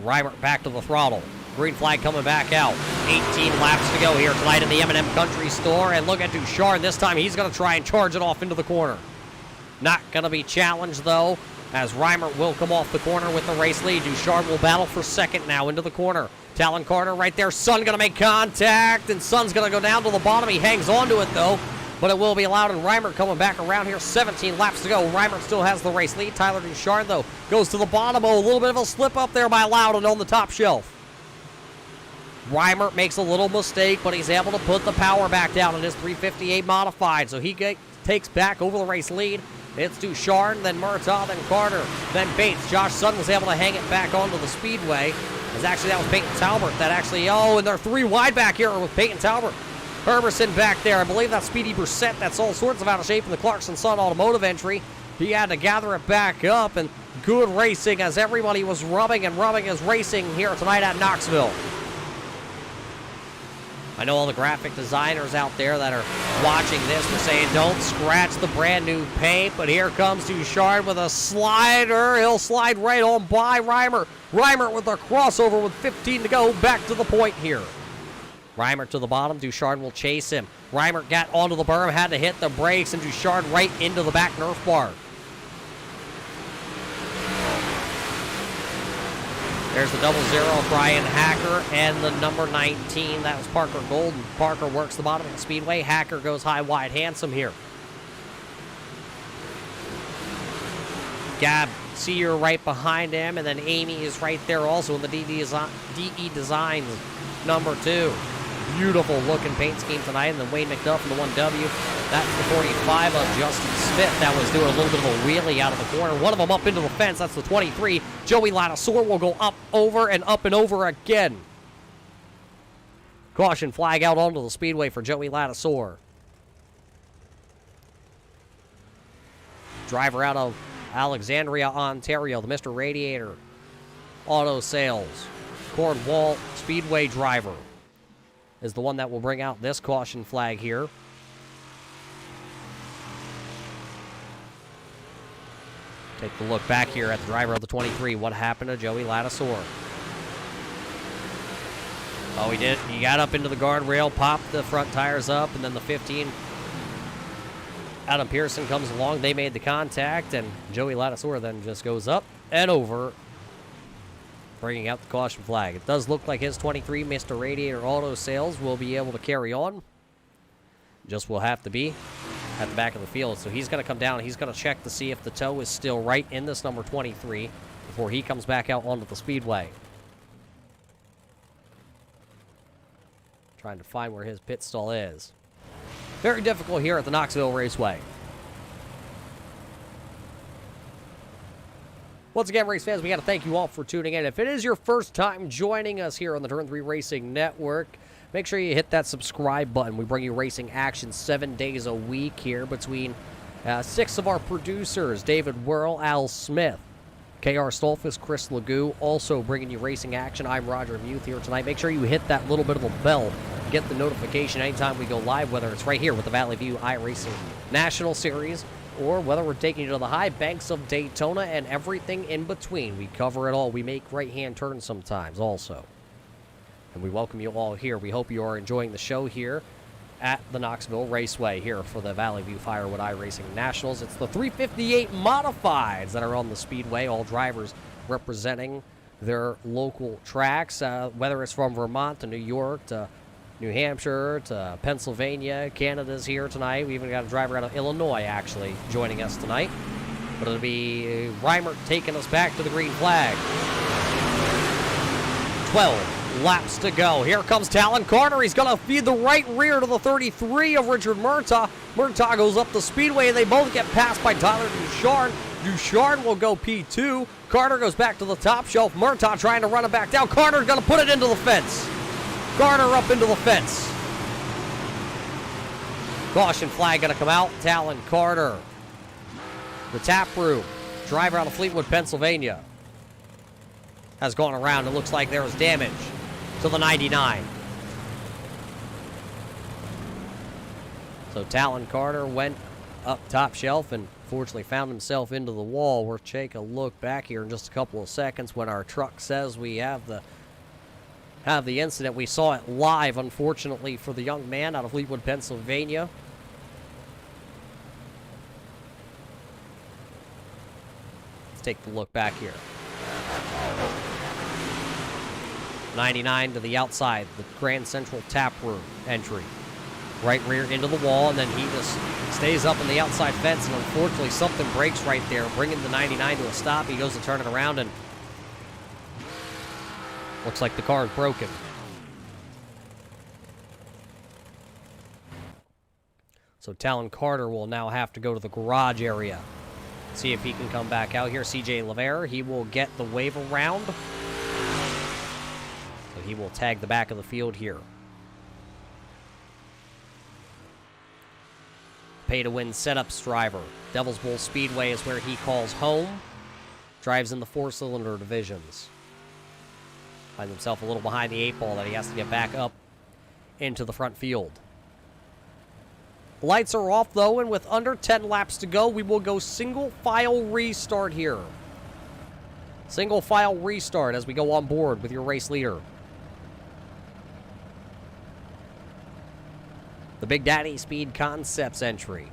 Reimer back to the throttle. Green flag coming back out. 18 laps to go here tonight in the M&M Country Store. And look at Duchard. This time he's going to try and charge it off into the corner. Not going to be challenged, though, as Reimer will come off the corner with the race lead. Duchard will battle for second now into the corner. Talon Carter right there. Sun going to make contact, and Sun's going to go down to the bottom. He hangs on to it, though, but it will be allowed, and Reimer coming back around here. 17 laps to go. Reimer still has the race lead. Tyler Duchard, though, goes to the bottom. Oh, a little bit of a slip up there by Loudon on the top shelf. Reimer makes a little mistake, but he's able to put the power back down in his 358 modified, so he takes back over the race lead. It's Duchard, then Murtaugh, then Carter, then Bates. Josh Sutton was able to hang it back onto the speedway. As actually that was Peyton Talbot that actually, and they're 3 wide back here with Peyton Talbot. Herberson back there. I believe that's Speedy Brissett. That's all sorts of out of shape in the Clarkson Sun Automotive entry. He had to gather it back up, and good racing as everybody was rubbing his racing here tonight at Knoxville. I know all the graphic designers out there that are watching this were saying, don't scratch the brand new paint, but here comes Duchard with a slider. He'll slide right on by Reimer. Reimer with a crossover with 15 to go, back to the point here. Reimer to the bottom, Duchard will chase him. Reimer got onto the berm, had to hit the brakes, and Duchard right into the back Nerf bar. There's the 00, Brian Hacker, and the number 19, that was Parker Golden. Parker works the bottom of the speedway. Hacker goes high, wide, handsome here. Gab Sear right behind him, and then Amy is right there also in the DE Designs number 2. Beautiful looking paint scheme tonight, and then Wayne McDuff in the 1W. That's the 45 of Justin Smith. That was doing a little bit of a wheelie out of the corner. One of them up into the fence. That's the 23. Joey Lattisaur will go up, over, and over again. Caution flag out onto the speedway for Joey Lattisaur. Driver out of Alexandria, Ontario, the Mr. Radiator Auto Sales. Cornwall Speedway driver is the one that will bring out this caution flag here. Take a look back here at the driver of the 23. What happened to Joey Lattisaur? Oh, he did. He got up into the guardrail, popped the front tires up, and then the 15. Adam Pearson comes along. They made the contact, and Joey Lattisaur then just goes up and over, bringing out the caution flag. It does look like his 23, Mr. Radiator Auto Sales, will be able to carry on. Just will have to be at the back of the field. So he's going to come down. He's going to check to see if the toe is still right in this number 23 before he comes back out onto the speedway. Trying to find where his pit stall is. Very difficult here at the Knoxville Raceway. Once again, race fans, we got to thank you all for tuning in. If it is your first time joining us here on the Turn 3 Racing Network, make sure you hit that subscribe button. We bring you racing action 7 days a week here between 6 of our producers, David Whirl, Al Smith, K.R. Stolfus, Chris Legou, also bringing you racing action. I'm Roger Muth here tonight. Make sure you hit that little bit of a bell. Get the notification anytime we go live, whether it's right here with the Valley View iRacing National Series, or whether we're taking you to the high banks of Daytona and everything in between. We cover it all. We make right-hand turns sometimes also. And we welcome you all here. We hope you are enjoying the show here at the Knoxville Raceway here for the Valley View Firewood iRacing Nationals. It's the 358 Modifieds that are on the speedway, all drivers representing their local tracks, whether it's from Vermont to New York to New Hampshire to Pennsylvania. Canada's here tonight. We even got a driver out of Illinois, actually, joining us tonight. But it'll be Reimer taking us back to the green flag. 12 laps to go. Here comes Talon Carter. He's going to feed the right rear to the 33 of Richard Murtaugh. Murtaugh goes up the speedway. They both get passed by Tyler Ducharme. Ducharme will go P2. Carter goes back to the top shelf. Murtaugh trying to run it back down. Carter's going to put it into the fence. Carter up into the fence. Caution flag going to come out. Talon Carter. The tap room. Driver out of Fleetwood, Pennsylvania, has gone around. It looks like there was damage to the 99. So Talon Carter went up top shelf and fortunately found himself into the wall. We'll take a look back here in just a couple of seconds when our truck says we have the incident. We saw it live, unfortunately, for the young man out of Fleetwood, Pennsylvania. Let's take a look back here. 99 to the outside, the Grand Central Tap Room entry. Right rear into the wall, and then he just stays up on the outside fence, and unfortunately something breaks right there, bringing the 99 to a stop. He goes to turn it around, and looks like the car is broken. So Talon Carter will now have to go to the garage area. See if he can come back out here. CJ Lavere, he will get the wave around. So he will tag the back of the field here. Pay-to-win setups driver. Devil's Bowl Speedway is where he calls home. Drives in the 4-cylinder divisions. Finds himself a little behind the 8-ball that he has to get back up into the front field. Lights are off, though, and with under 10 laps to go, we will go single file restart here. Single file restart as we go on board with your race leader. The Big Daddy Speed Concepts entry.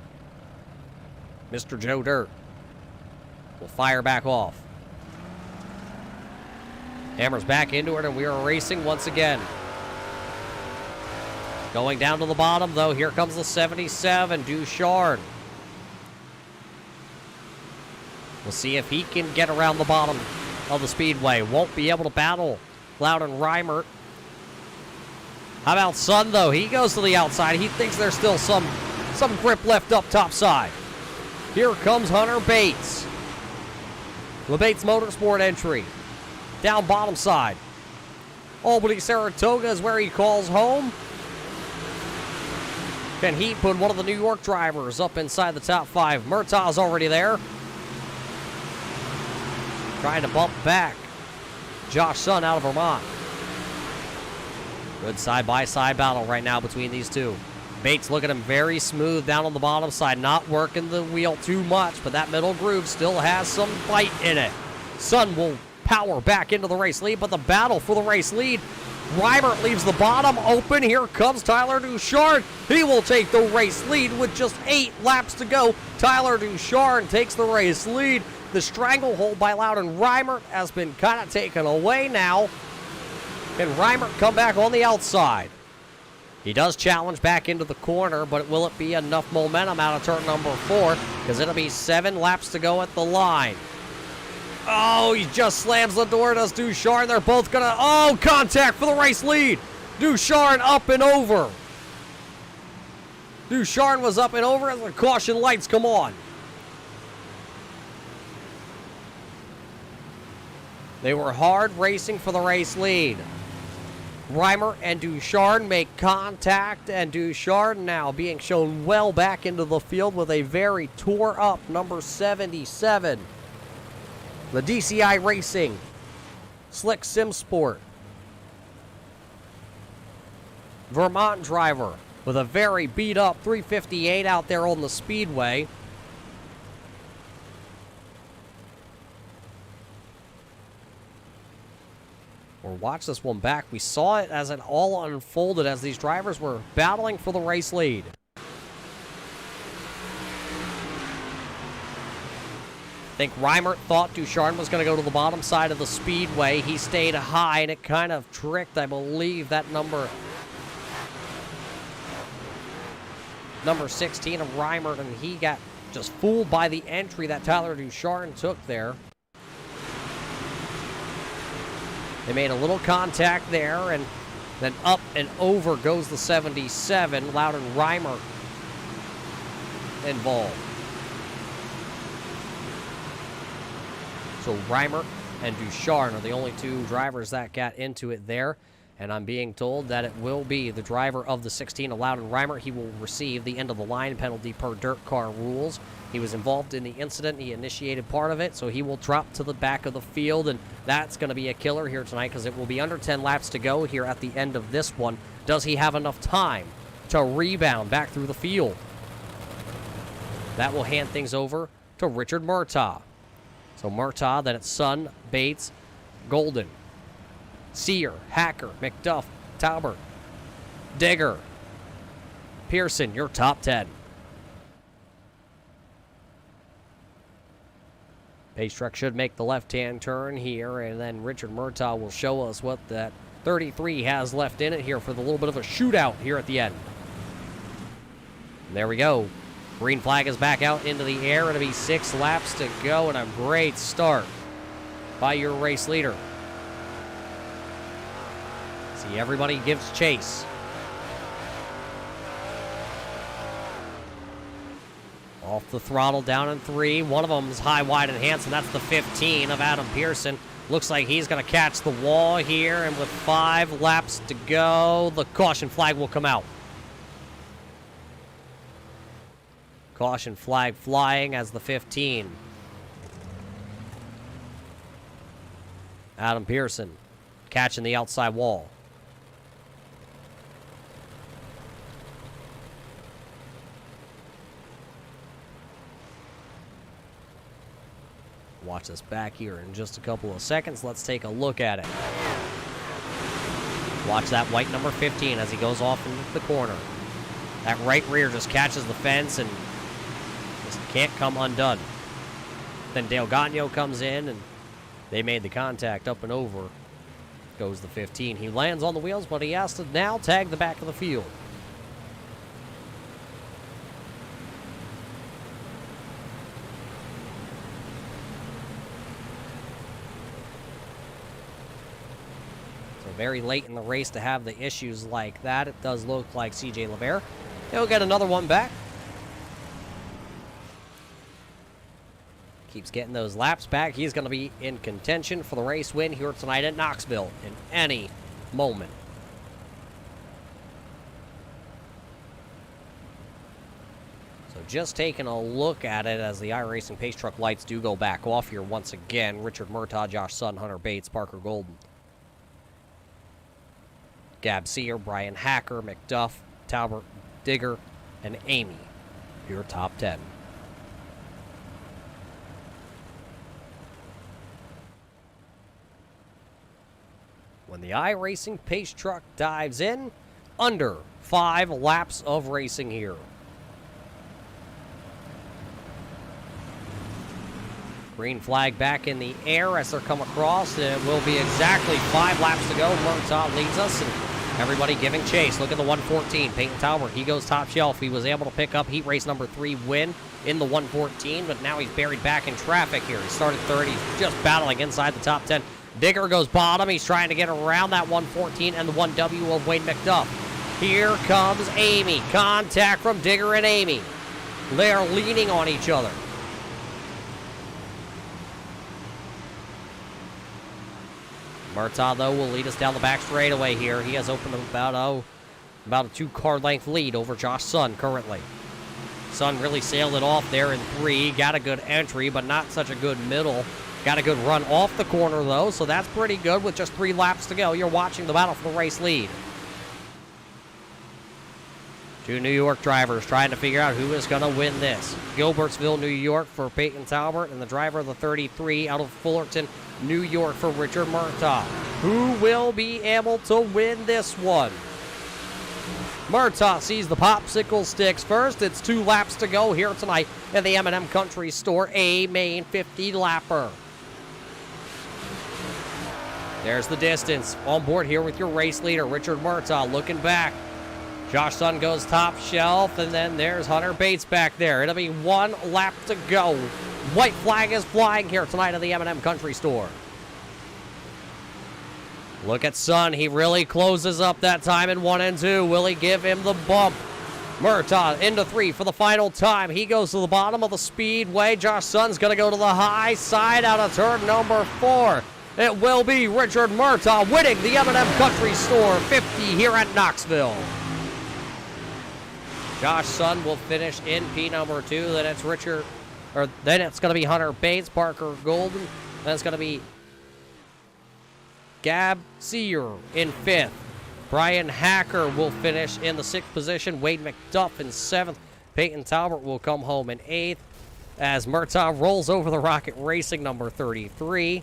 Mr. Joe Dirt will fire back off. Hammers back into it, and we are racing once again. Going down to the bottom, though. Here comes the 77, Ducharme. We'll see if he can get around the bottom of the speedway. Won't be able to battle Loudon Reimert. How about Sun, though? He goes to the outside. He thinks there's still some grip left up top side. Here comes Hunter Bates. LeBates Motorsport entry. Down bottom side. Albany, Saratoga is where he calls home. Can he put one of the New York drivers up inside the top 5? Murtaugh's already there. Trying to bump back Josh Sun out of Vermont. Good side-by-side battle right now between these two. Bates looking at him very smooth down on the bottom side, not working the wheel too much, but that middle groove still has some bite in it. Sun will power back into the race lead, but the battle for the race lead. Reimert leaves the bottom open. Here comes Tyler Ducharme. He will take the race lead with just 8 laps to go. Tyler Ducharme takes the race lead. The stranglehold by Loudon Reimert has been kind of taken away now. Can Reimert come back on the outside? He does challenge back into the corner, but will it be enough momentum out of turn number 4? Because it'll be 7 laps to go at the line. Oh, he just slams the door, does Ducharme. They're both gonna, oh, contact for the race lead. Ducharme up and over. Ducharme was up and over as the caution lights come on. They were hard racing for the race lead. Reimert and Ducharme make contact, and Ducharme now being shown well back into the field with a very tore up number 77. The DCI Racing Slick Sim Sport Vermont driver with a very beat up 358 out there on the speedway. We'll watch this one back. We saw it as it all unfolded as these drivers were battling for the race lead. I think Reimert thought Ducharme was going to go to the bottom side of the speedway. He stayed high, and it kind of tricked, I believe, that number 16 of Reimert, and he got just fooled by the entry that Tyler Ducharme took there. They made a little contact there, and then up and over goes the 77. Loudon Reimert involved. So Reimert and Ducharme are the only 2 drivers that got into it there. And I'm being told that it will be the driver of the 16, Loudon Reimert. He will receive the end-of-the-line penalty per dirt car rules. He was involved in the incident. He initiated part of it, so he will drop to the back of the field, and that's going to be a killer here tonight because it will be under 10 laps to go here at the end of this one. Does he have enough time to rebound back through the field? That will hand things over to Richard Murtaugh. So Murtaugh, then it's Sun, Bates, Golden, Sear, Hacker, McDuff, Taubert, Digger, Pearson, your top 10. Pace truck should make the left-hand turn here, and then Richard Murtaugh will show us what that 33 has left in it here for the little bit of a shootout here at the end. And there we go. Green flag is back out into the air. It'll be 6 laps to go, and a great start by your race leader. See, everybody gives chase. Off the throttle, down in 3. One of them is high, wide, and handsome. That's the 15 of Adam Pearson. Looks like he's going to catch the wall here, and with 5 laps to go, the caution flag will come out. Caution flag flying as the 15. Adam Pearson catching the outside wall. Watch this back here in just a couple of seconds. Let's take a look at it. Watch that white number 15 as he goes off into the corner. That right rear just catches the fence and just can't come undone. Then Dale Gagnon comes in, and they made the contact up and over. goes the 15. He lands on the wheels, but he has to now tag the back of the field. So very late in the race to have the issues like that. It does look like CJ LeVere. He'll get another one back. Keeps getting those laps back. He's going to be in contention for the race win here tonight at Knoxville in any moment. So just taking a look at it as the iRacing Pace Truck lights do go back off here once again. Richard Murtaugh, Josh Sutton, Hunter Bates, Parker Golden, Gab Sear, Brian Hacker, McDuff, Talbert, Digger, and Amy, your top 10. When the iRacing Pace Truck dives in, under 5 laps of racing here. Green flag back in the air as they come across. It will be exactly 5 laps to go. Murtaugh leads us, and everybody giving chase. Look at the 114. Peyton Talbert, he goes top shelf. He was able to pick up heat race number 3 win in the 114, but now he's buried back in traffic here. He started third. He's just battling inside the top 10. Digger goes bottom. He's trying to get around that 114 and the 1W of Wayne McDuff. Here comes Amy. Contact from Digger and Amy. They are leaning on each other. Murtaugh, though, will lead us down the back straightaway here. He has opened about a 2-car length lead over Josh Sun currently. Sun really sailed it off there in 3. Got a good entry, but not such a good middle. Got a good run off the corner, though, so that's pretty good with just 3 laps to go. You're watching the battle for the race lead. 2 New York drivers trying to figure out who is going to win this. Gilbertsville, New York for Peyton Talbert, and the driver of the 33 out of Fullerton, New York for Richard Murtaugh. Who will be able to win this one? Murtaugh sees the popsicle sticks first. It's 2 laps to go here tonight at the M&M Country Store, a main 50-lapper. There's the distance. On board here with your race leader, Richard Murtaugh, looking back. Josh Sun goes top shelf, and then there's Hunter Bates back there. It'll be 1 lap to go. White flag is flying here tonight at the M&M Country Store. Look at Sun. He really closes up that time in 1 and 2. Will he give him the bump? Murtaugh into 3 for the final time. He goes to the bottom of the speedway. Josh Sun's going to go to the high side out of turn number 4. It will be Richard Murtaugh winning the M&M Country Store 50 here at Knoxville. Josh Sun will finish in P number 2. Then it's then it's going to be Hunter Bates, Parker Golden. Then it's going to be Gab Sear in 5th. Brian Hacker will finish in the 6th position. Wade McDuff in 7th. Peyton Talbert will come home in 8th as Murtaugh rolls over the Rocket Racing number 33.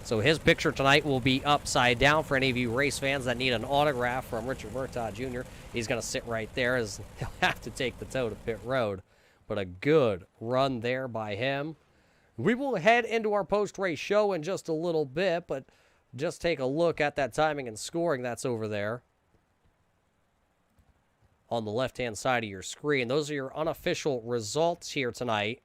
So his picture tonight will be upside down for any of you race fans that need an autograph from Richard Murtaugh Jr. He's going to sit right there as he'll have to take the tow to pit road. But a good run there by him. We will head into our post-race show in just a little bit, but just take a look at that timing and scoring that's over there on the left-hand side of your screen. Those are your unofficial results here tonight.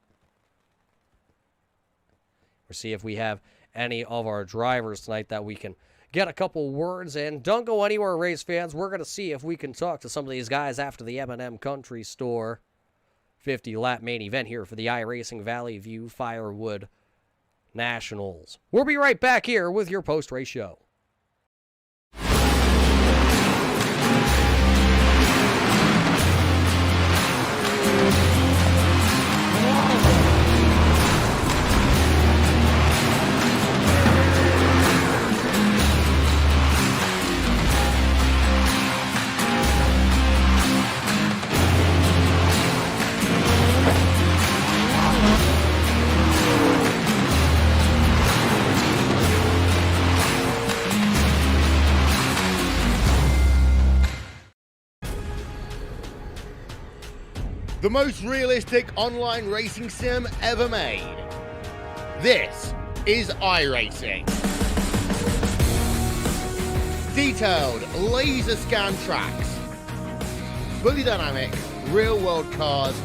We'll see if we have any of our drivers tonight that we can get a couple words in. Don't go anywhere, race fans. We're going to see if we can talk to some of these guys after the M&M Country Store 50-lap main event here for the iRacing Valley View Firewood Nationals. We'll be right back here with your post-race show. The most realistic online racing sim ever made. This is iRacing. Detailed laser scan tracks, fully dynamic real world cars,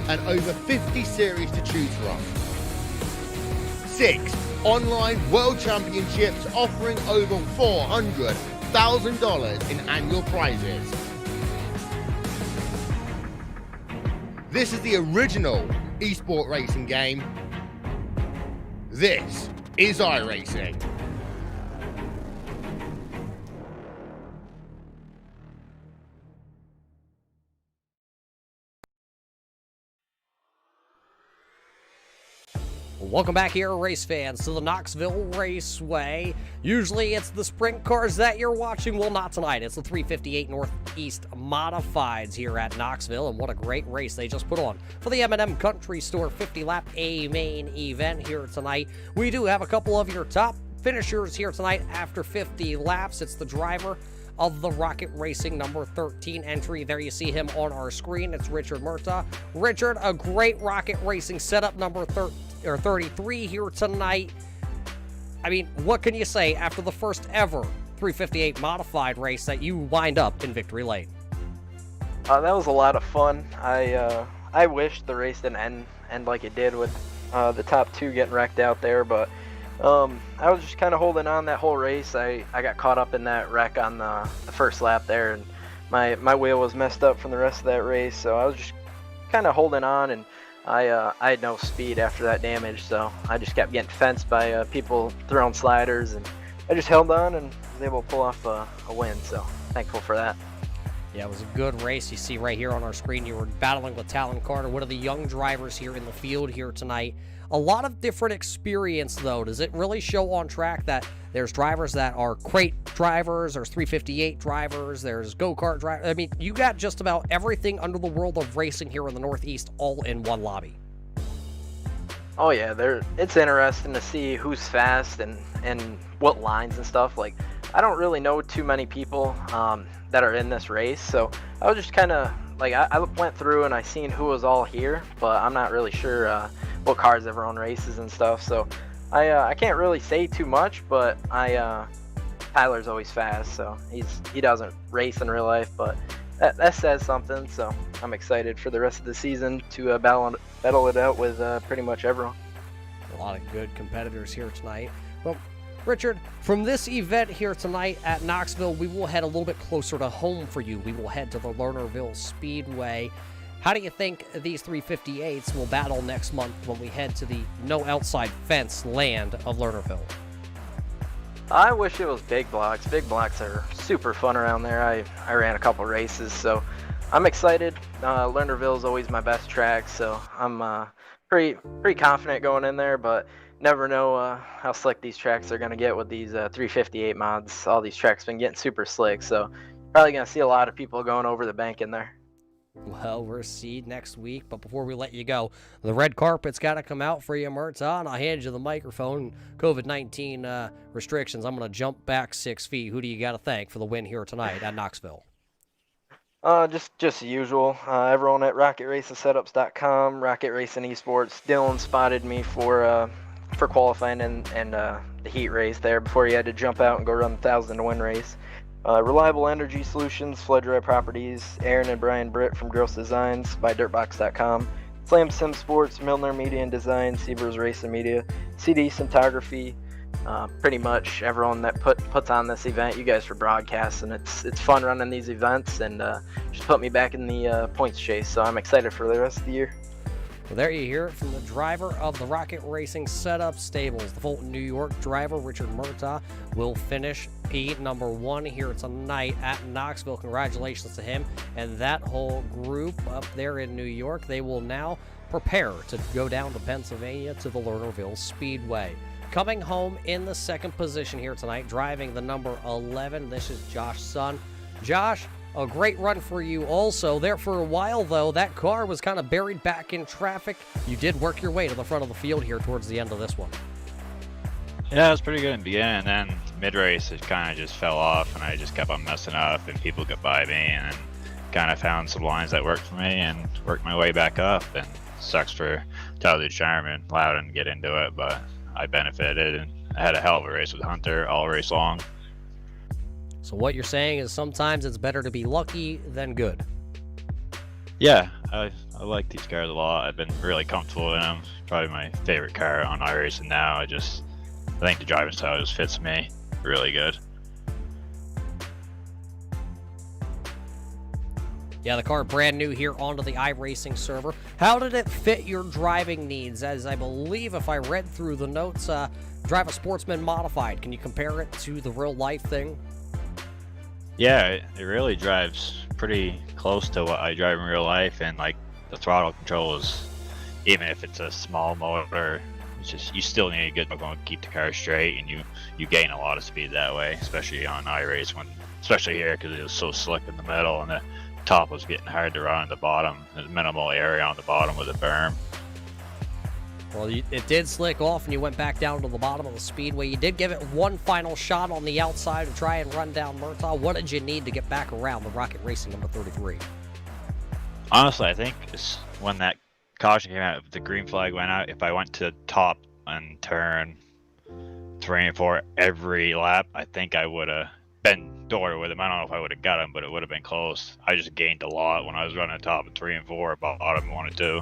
and over 50 series to choose from. 6 online world championships offering over $400,000 in annual prizes. This is the original esport racing game. This is iRacing. Welcome back here, race fans, to the Knoxville Raceway. Usually it's the sprint cars that you're watching. Well, not tonight. It's the 358 Northeast Modifieds here at Knoxville, and what a great race they just put on for the M&M Country Store 50-lap A main event here tonight. We do have a couple of your top finishers here tonight after 50 laps. It's the driver of the Rocket Racing number 13 entry. There you see him on our screen. It's Richard Murtaugh. Richard, a great Rocket Racing setup, number 33 here tonight. I mean, what can you say after the first ever 358 modified race that you wind up in victory lane? That was a lot of fun. I wish the race didn't end like it did with the top 2 getting wrecked out there, but I was just kind of holding on that whole race. I got caught up in that wreck on the first lap there, and my wheel was messed up from the rest of that race, so I was just kind of holding on, and I had no speed after that damage, so I just kept getting fenced by people throwing sliders, and I just held on and was able to pull off a win, so thankful for that. Yeah, it was a good race. You see right here on our screen, you were battling with Talon Carter, one of the young drivers here in the field here tonight. A lot of different experience, though. Does it really show on track that there's drivers that are crate drivers, there's 358 drivers, there's go-kart drivers? I mean, you got just about everything under the world of racing here in the Northeast all in one lobby. Oh yeah, it's interesting to see who's fast and what lines and stuff. Like, I don't really know too many people that are in this race, so I was just kind of like, I went through and I seen who was all here, but I'm not really sure what cars ever own races and stuff, so I can't really say too much, but Tyler's always fast, so he doesn't race in real life, but that says something, so I'm excited for the rest of the season to battle it out with pretty much everyone. A lot of good competitors here tonight. Well, Richard, from this event here tonight at Knoxville, we will head a little bit closer to home for you. We will head to the Lernerville Speedway. How do you think these 358s will battle next month when we head to the no outside fence land of Lernerville? I wish it was big blocks. Big blocks are super fun around there. I ran a couple races, so I'm excited. Lernerville is always my best track, so I'm pretty confident going in there, but never know how slick these tracks are going to get with these 358 mods. All these tracks been getting super slick, so probably going to see a lot of people going over the bank in there. Well, we'll see next week, but before we let you go, the red carpet's got to come out for you, Murtaugh, and I'll hand you the microphone. COVID-19 restrictions, I'm going to jump back 6 feet. Who do you got to thank for the win here tonight at Knoxville? Just the usual. Everyone at RocketRacingSetups.com, Rocket Racing Esports. Dylan spotted me for qualifying and the heat race there before he had to jump out and go run the 1,000 to win race. Reliable Energy Solutions, Flood Dry Properties, Aaron and Brian Britt from Gross Designs by Dirtbox.com, Slam Sim Sports, Milner Media and Design, Seavers Racing Media, CD Cinematography, pretty much everyone that puts on this event. You guys for broadcasting. It's fun running these events, and just put me back in the points chase, so I'm excited for the rest of the year. Well, there you hear it from the driver of the Rocket Racing Setup Stables. The Fulton, New York driver, Richard Murtaugh, will finish P number 1 here tonight at Knoxville. Congratulations to him and that whole group up there in New York. They will now prepare to go down to Pennsylvania to the Lernerville Speedway. Coming home in the second position here tonight, driving the number 11, this is Josh Sun. Josh, a great run for you also. There for a while, though, that car was kind of buried back in traffic. You did work your way to the front of the field here towards the end of this one. Yeah, it was pretty good in the beginning, and then mid-race it kind of just fell off, and I just kept on messing up, and people got by me, and kind of found some lines that worked for me, and worked my way back up. And sucks for Tyler Shireman, Loudon to get into it, but I benefited, and I had a hell of a race with Hunter all race long. So what you're saying is sometimes it's better to be lucky than good. Yeah, I like these cars a lot. I've been really comfortable in them. Probably my favorite car on iRacing now. I think the driving style just fits me really good. Yeah, the car brand new here onto the iRacing server. How did it fit your driving needs? As I believe, if I read through the notes, drive a Sportsman modified. Can you compare it to the real life thing? Yeah, it really drives pretty close to what I drive in real life, and like the throttle control is, even if it's a small motor, it's just, you still need a good one to keep the car straight, and you gain a lot of speed that way, especially on iRace, especially here because it was so slick in the middle and the top was getting hard to run at the bottom. There's minimal area on the bottom with a berm. Well, it did slick off, and you went back down to the bottom of the speedway. You did give it one final shot on the outside to try and run down Murtaugh. What did you need to get back around the Rocket Racing number 33? Honestly, I think when that caution came out, the green flag went out, if I went to top and turn 3 and 4 every lap, I think I would have been door with him. I don't know if I would have got him, but it would have been close. I just gained a lot when I was running top of 3 and 4, bottom 1 and 2.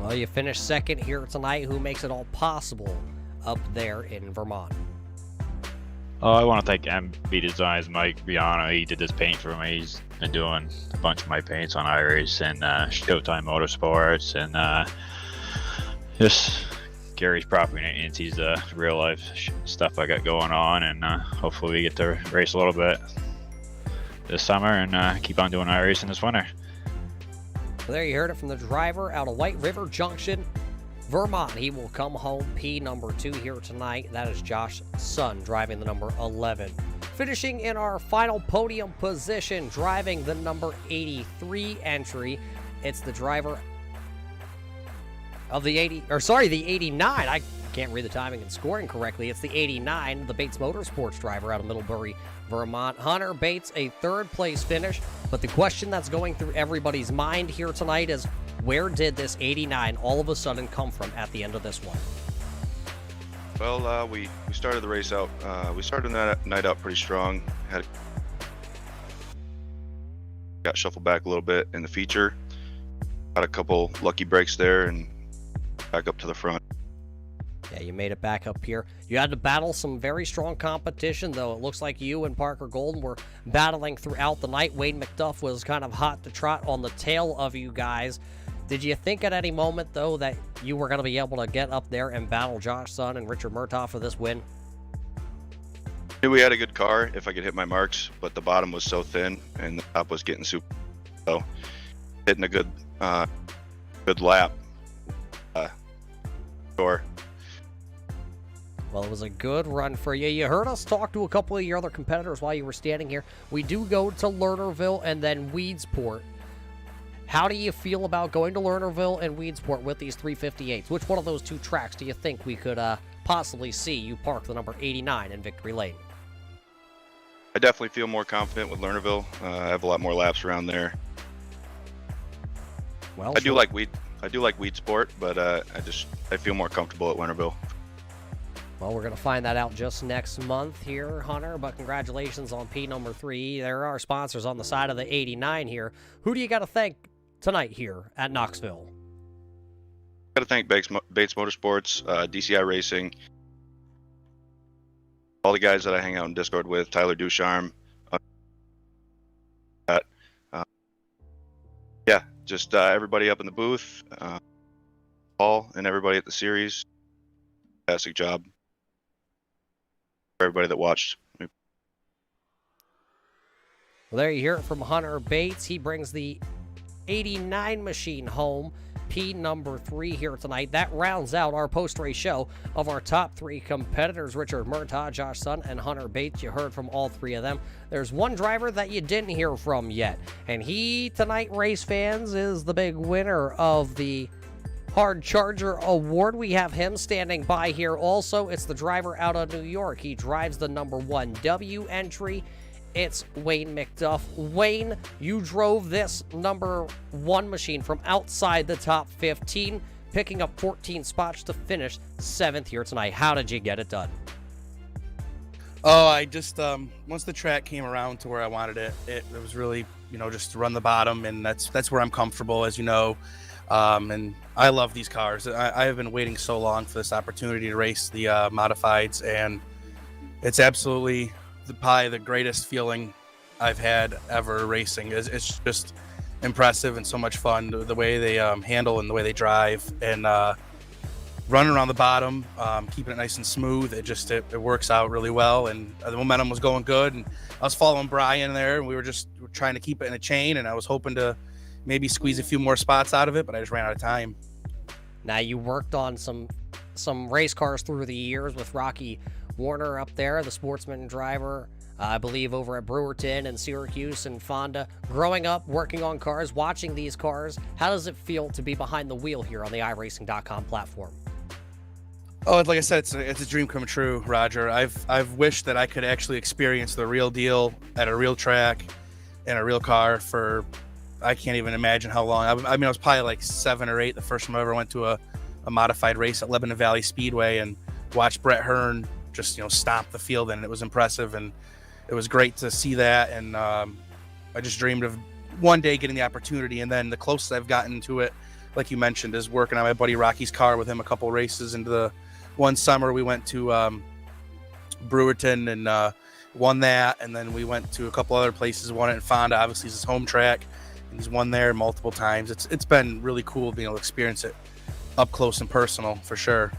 Well, you finished second here tonight. Who makes it all possible up there in Vermont? Oh, I want to thank MB Designs, Mike Biano. He did this paint for me. He's been doing a bunch of my paints on iRace and Showtime Motorsports, and just Gary's property maintenance. He's real life stuff I got going on, and hopefully we get to race a little bit this summer and keep on doing iRacing this winter. Well, there you heard it from the driver out of White River Junction, Vermont. He will come home P number 2 here tonight. That is Josh Sun driving the number 11. Finishing in our final podium position, driving the number 83 entry. It's the driver of the 89. I can't read the timing and scoring correctly. It's the 89, the Bates Motorsports driver out of Middlebury, Vermont. Hunter Bates, a third place finish. But the question that's going through everybody's mind here tonight is, where did this 89 all of a sudden come from at the end of this one? Well, we started the race out. We started that night out pretty strong. Got shuffled back a little bit in the feature. Got a couple lucky breaks there and back up to the front. Yeah, you made it back up here. You had to battle some very strong competition, though. It looks like you and Parker Golden were battling throughout the night. Wayne McDuff was kind of hot to trot on the tail of you guys. Did you think at any moment, though, that you were going to be able to get up there and battle Josh Sun and Richard Murtaugh for this win? I knew we had a good car if I could hit my marks, but the bottom was so thin and the top was getting super. So hitting a good lap. Sure. Well, it was a good run for you. You heard us talk to a couple of your other competitors while you were standing here. We do go to Lernerville and then Weedsport. How do you feel about going to Lernerville and Weedsport with these 358s? Which one of those two tracks do you think we could possibly see you park the number 89 in Victory Lane? I definitely feel more confident with Lernerville. I have a lot more laps around there. Well, I do like Weedsport, but I feel more comfortable at Lernerville. Well, we're going to find that out just next month here, Hunter, but congratulations on P number 3. There are sponsors on the side of the 89 here. Who do you got to thank tonight here at Knoxville? Got to thank Bates Motorsports, DCI Racing, all the guys that I hang out in Discord with, Tyler Ducharme. Just everybody up in the booth, Paul and everybody at the series. Fantastic job. For everybody that watched. Well, there you hear it from Hunter Bates. He brings the 89 machine home, P number 3 here tonight. That rounds out our post-race show of our top 3 competitors, Richard Murtaugh, Josh Sun, and Hunter Bates. You heard from all 3 of them. There's one driver that you didn't hear from yet, and he, tonight, race fans, is the big winner of the Hard Charger Award. We have him standing by here also. It's the driver out of New York. He drives the number 1W entry. It's Wayne McDuff. Wayne, you drove this number 1 machine from outside the top 15, picking up 14 spots to finish 7th here tonight. How did you get it done? Oh, I just once the track came around to where I wanted it, it was really, just to run the bottom, and that's where I'm comfortable, as you know. And I love these cars. I have been waiting so long for this opportunity to race the modifieds, and it's absolutely probably the greatest feeling I've had ever racing. It's just impressive and so much fun, the way they handle and the way they drive, and running around the bottom, keeping it nice and smooth. It works out really well, and the momentum was going good. And I was following Brian there, and we were trying to keep it in a chain, and I was hoping to maybe squeeze a few more spots out of it, but I just ran out of time. Now, you worked on some race cars through the years with Rocky Warner up there, the sportsman driver, I believe, over at Brewerton and Syracuse and Fonda. Growing up, working on cars, watching these cars, how does it feel to be behind the wheel here on the iRacing.com platform? Oh, like I said, it's a dream come true, Roger. I've wished that I could actually experience the real deal at a real track in a real car for, I can't even imagine how long. I mean, I was probably like 7 or 8 the first time I ever went to a modified race at Lebanon Valley Speedway and watched Brett Hearn just stomp the field, and it was impressive, and it was great to see that. And I just dreamed of one day getting the opportunity, and then the closest I've gotten to it, like you mentioned, is working on my buddy Rocky's car with him a couple races into the one summer. We went to Brewerton and won that, and then we went to a couple other places, won it in Fonda. Obviously, it's his home track, and he's won there multiple times. It's been really cool being able to experience it up close and personal, for sure.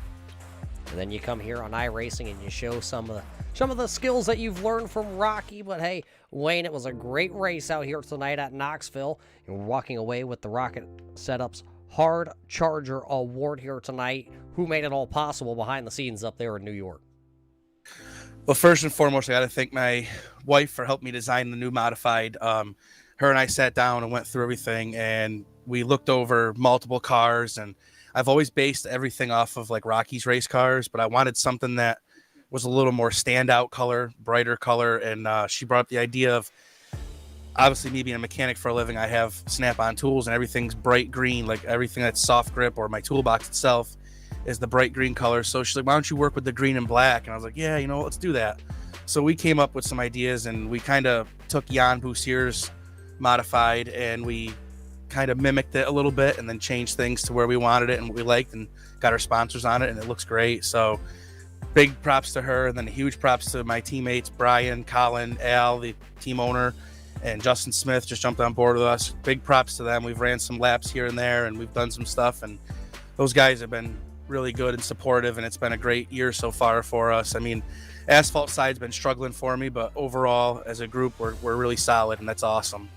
And then you come here on iRacing and you show some of the skills that you've learned from Rocky. But hey, Wayne, it was a great race out here tonight at Knoxville, and we're walking away with the Rocket Setups Hard Charger Award here tonight. Who made it all possible behind the scenes up there in New York? Well, first and foremost, I got to thank my wife for helping me design the new modified. Her and I sat down and went through everything, and we looked over multiple cars, and I've always based everything off of like Rocky's race cars, but I wanted something that was a little more standout color, brighter color. And she brought up the idea of, obviously, me being a mechanic for a living, I have Snap-on tools, and everything's bright green, like everything that's soft grip or my toolbox itself is the bright green color. So she's like, why don't you work with the green and black? And I was like, yeah, let's do that. So we came up with some ideas, and we kind of took Jan Boussier's modified, and we kind of mimicked it a little bit and then changed things to where we wanted it and what we liked, and got our sponsors on it, and it looks great. So big props to her, and then huge props to my teammates, Brian, Colin, Al, the team owner, and Justin Smith just jumped on board with us. Big props to them. We've ran some laps here and there, and we've done some stuff, and those guys have been really good and supportive, and it's been a great year so far for us. I mean, asphalt side's been struggling for me, but overall as a group we're really solid, and that's awesome.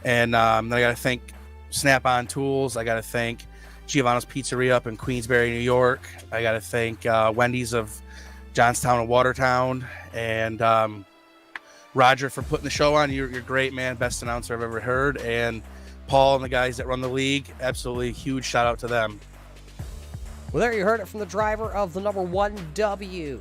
And then I got to thank Snap-on Tools. I got to thank Giovanni's Pizzeria up in Queensbury, New York. I got to thank Wendy's of Johnstown and Watertown, and Roger for putting the show on. You're great, man. Best announcer I've ever heard. And Paul and the guys that run the league, absolutely huge shout out to them. Well, there you heard it from the driver of the number 1W.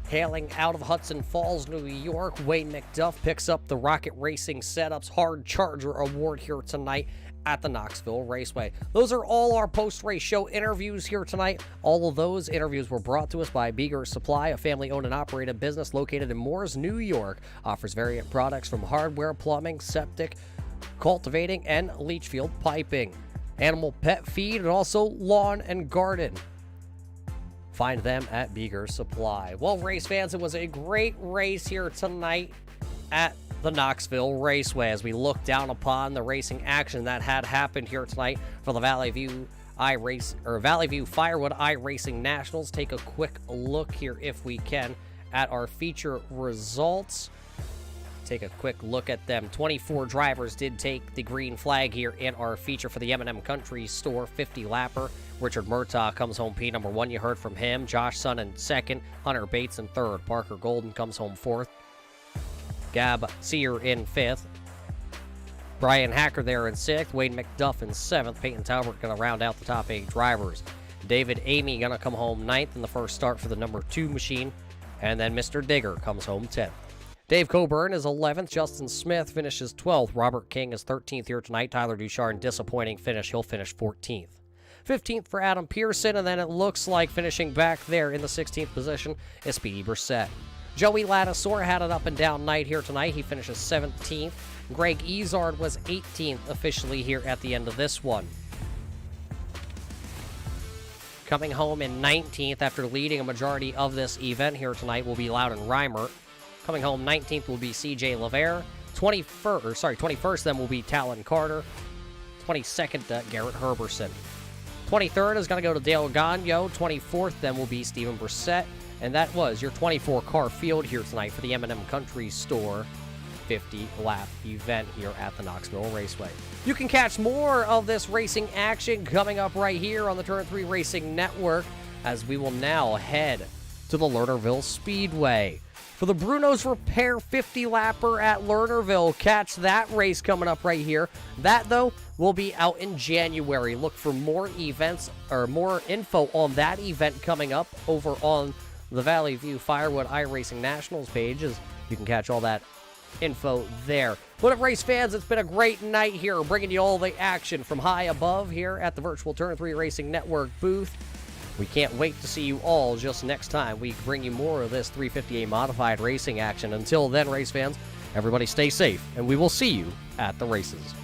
Hailing out of Hudson Falls, New York, Wayne McDuff picks up the Rocket Racing Setups Hard Charger Award here tonight at the Knoxville Raceway. Those are all our post-race show interviews here tonight. All of those interviews were brought to us by Beager Supply, a family-owned and operated business located in Moores, New York. Offers variant products from hardware, plumbing, septic, cultivating, and leach field piping, animal pet feed, and also lawn and garden. Find them at Beager Supply. Well, race fans, it was a great race here tonight at the Knoxville Raceway as we look down upon the racing action that had happened here tonight for the Valley View Firewood iRacing Nationals. Take a quick look here, if we can, at our feature results. Take a quick look at them. 24 drivers did take the green flag here in our feature for the M&M Country Store 50 lapper. Richard Murtaugh comes home P number 1. You heard from him. Josh Sun in second. Hunter Bates in third. Parker Golden comes home fourth. Gab Sear in fifth. Brian Hacker there in sixth. Wayne McDuff in seventh. Peyton Talbert going to round out the top 8 drivers. David Amy going to come home ninth in the first start for the number 2 machine. And then Mr. Digger comes home 10th. Dave Coburn is 11th. Justin Smith finishes 12th. Robert King is 13th here tonight. Tyler Ducharme, disappointing finish. He'll finish 14th. 15th for Adam Pearson, and then it looks like finishing back there in the 16th position is Speedy Brissett. Joey Lattisaur had an up and down night here tonight. He finishes 17th. Greg Ezard was 18th officially here at the end of this one. Coming home in 19th after leading a majority of this event here tonight will be Loudon Reimer. Coming home 19th will be CJ Lavere. 21st then will be Talon Carter. 22nd, Garrett Herberson. 23rd is going to go to Dale Gagno. 24th then will be Steven Brissett. And that was your 24-car field here tonight for the M&M Country Store 50-lap event here at the Knoxville Raceway. You can catch more of this racing action coming up right here on the Turn 3 Racing Network, as we will now head to the Lernerville Speedway for the Bruno's Repair 50-lapper at Lernerville. Catch that race coming up right here. That, though, will be out in January. Look for more events or more info on that event coming up over on the Valley View Firewood iRacing Nationals page, as you can catch all that info there. What up, race fans? It's been a great night here, bringing you all the action from high above here at the virtual Turn 3 Racing Network booth. We can't wait to see you all just next time we bring you more of this 350A modified racing action. Until then, race fans, everybody stay safe, and we will see you at the races.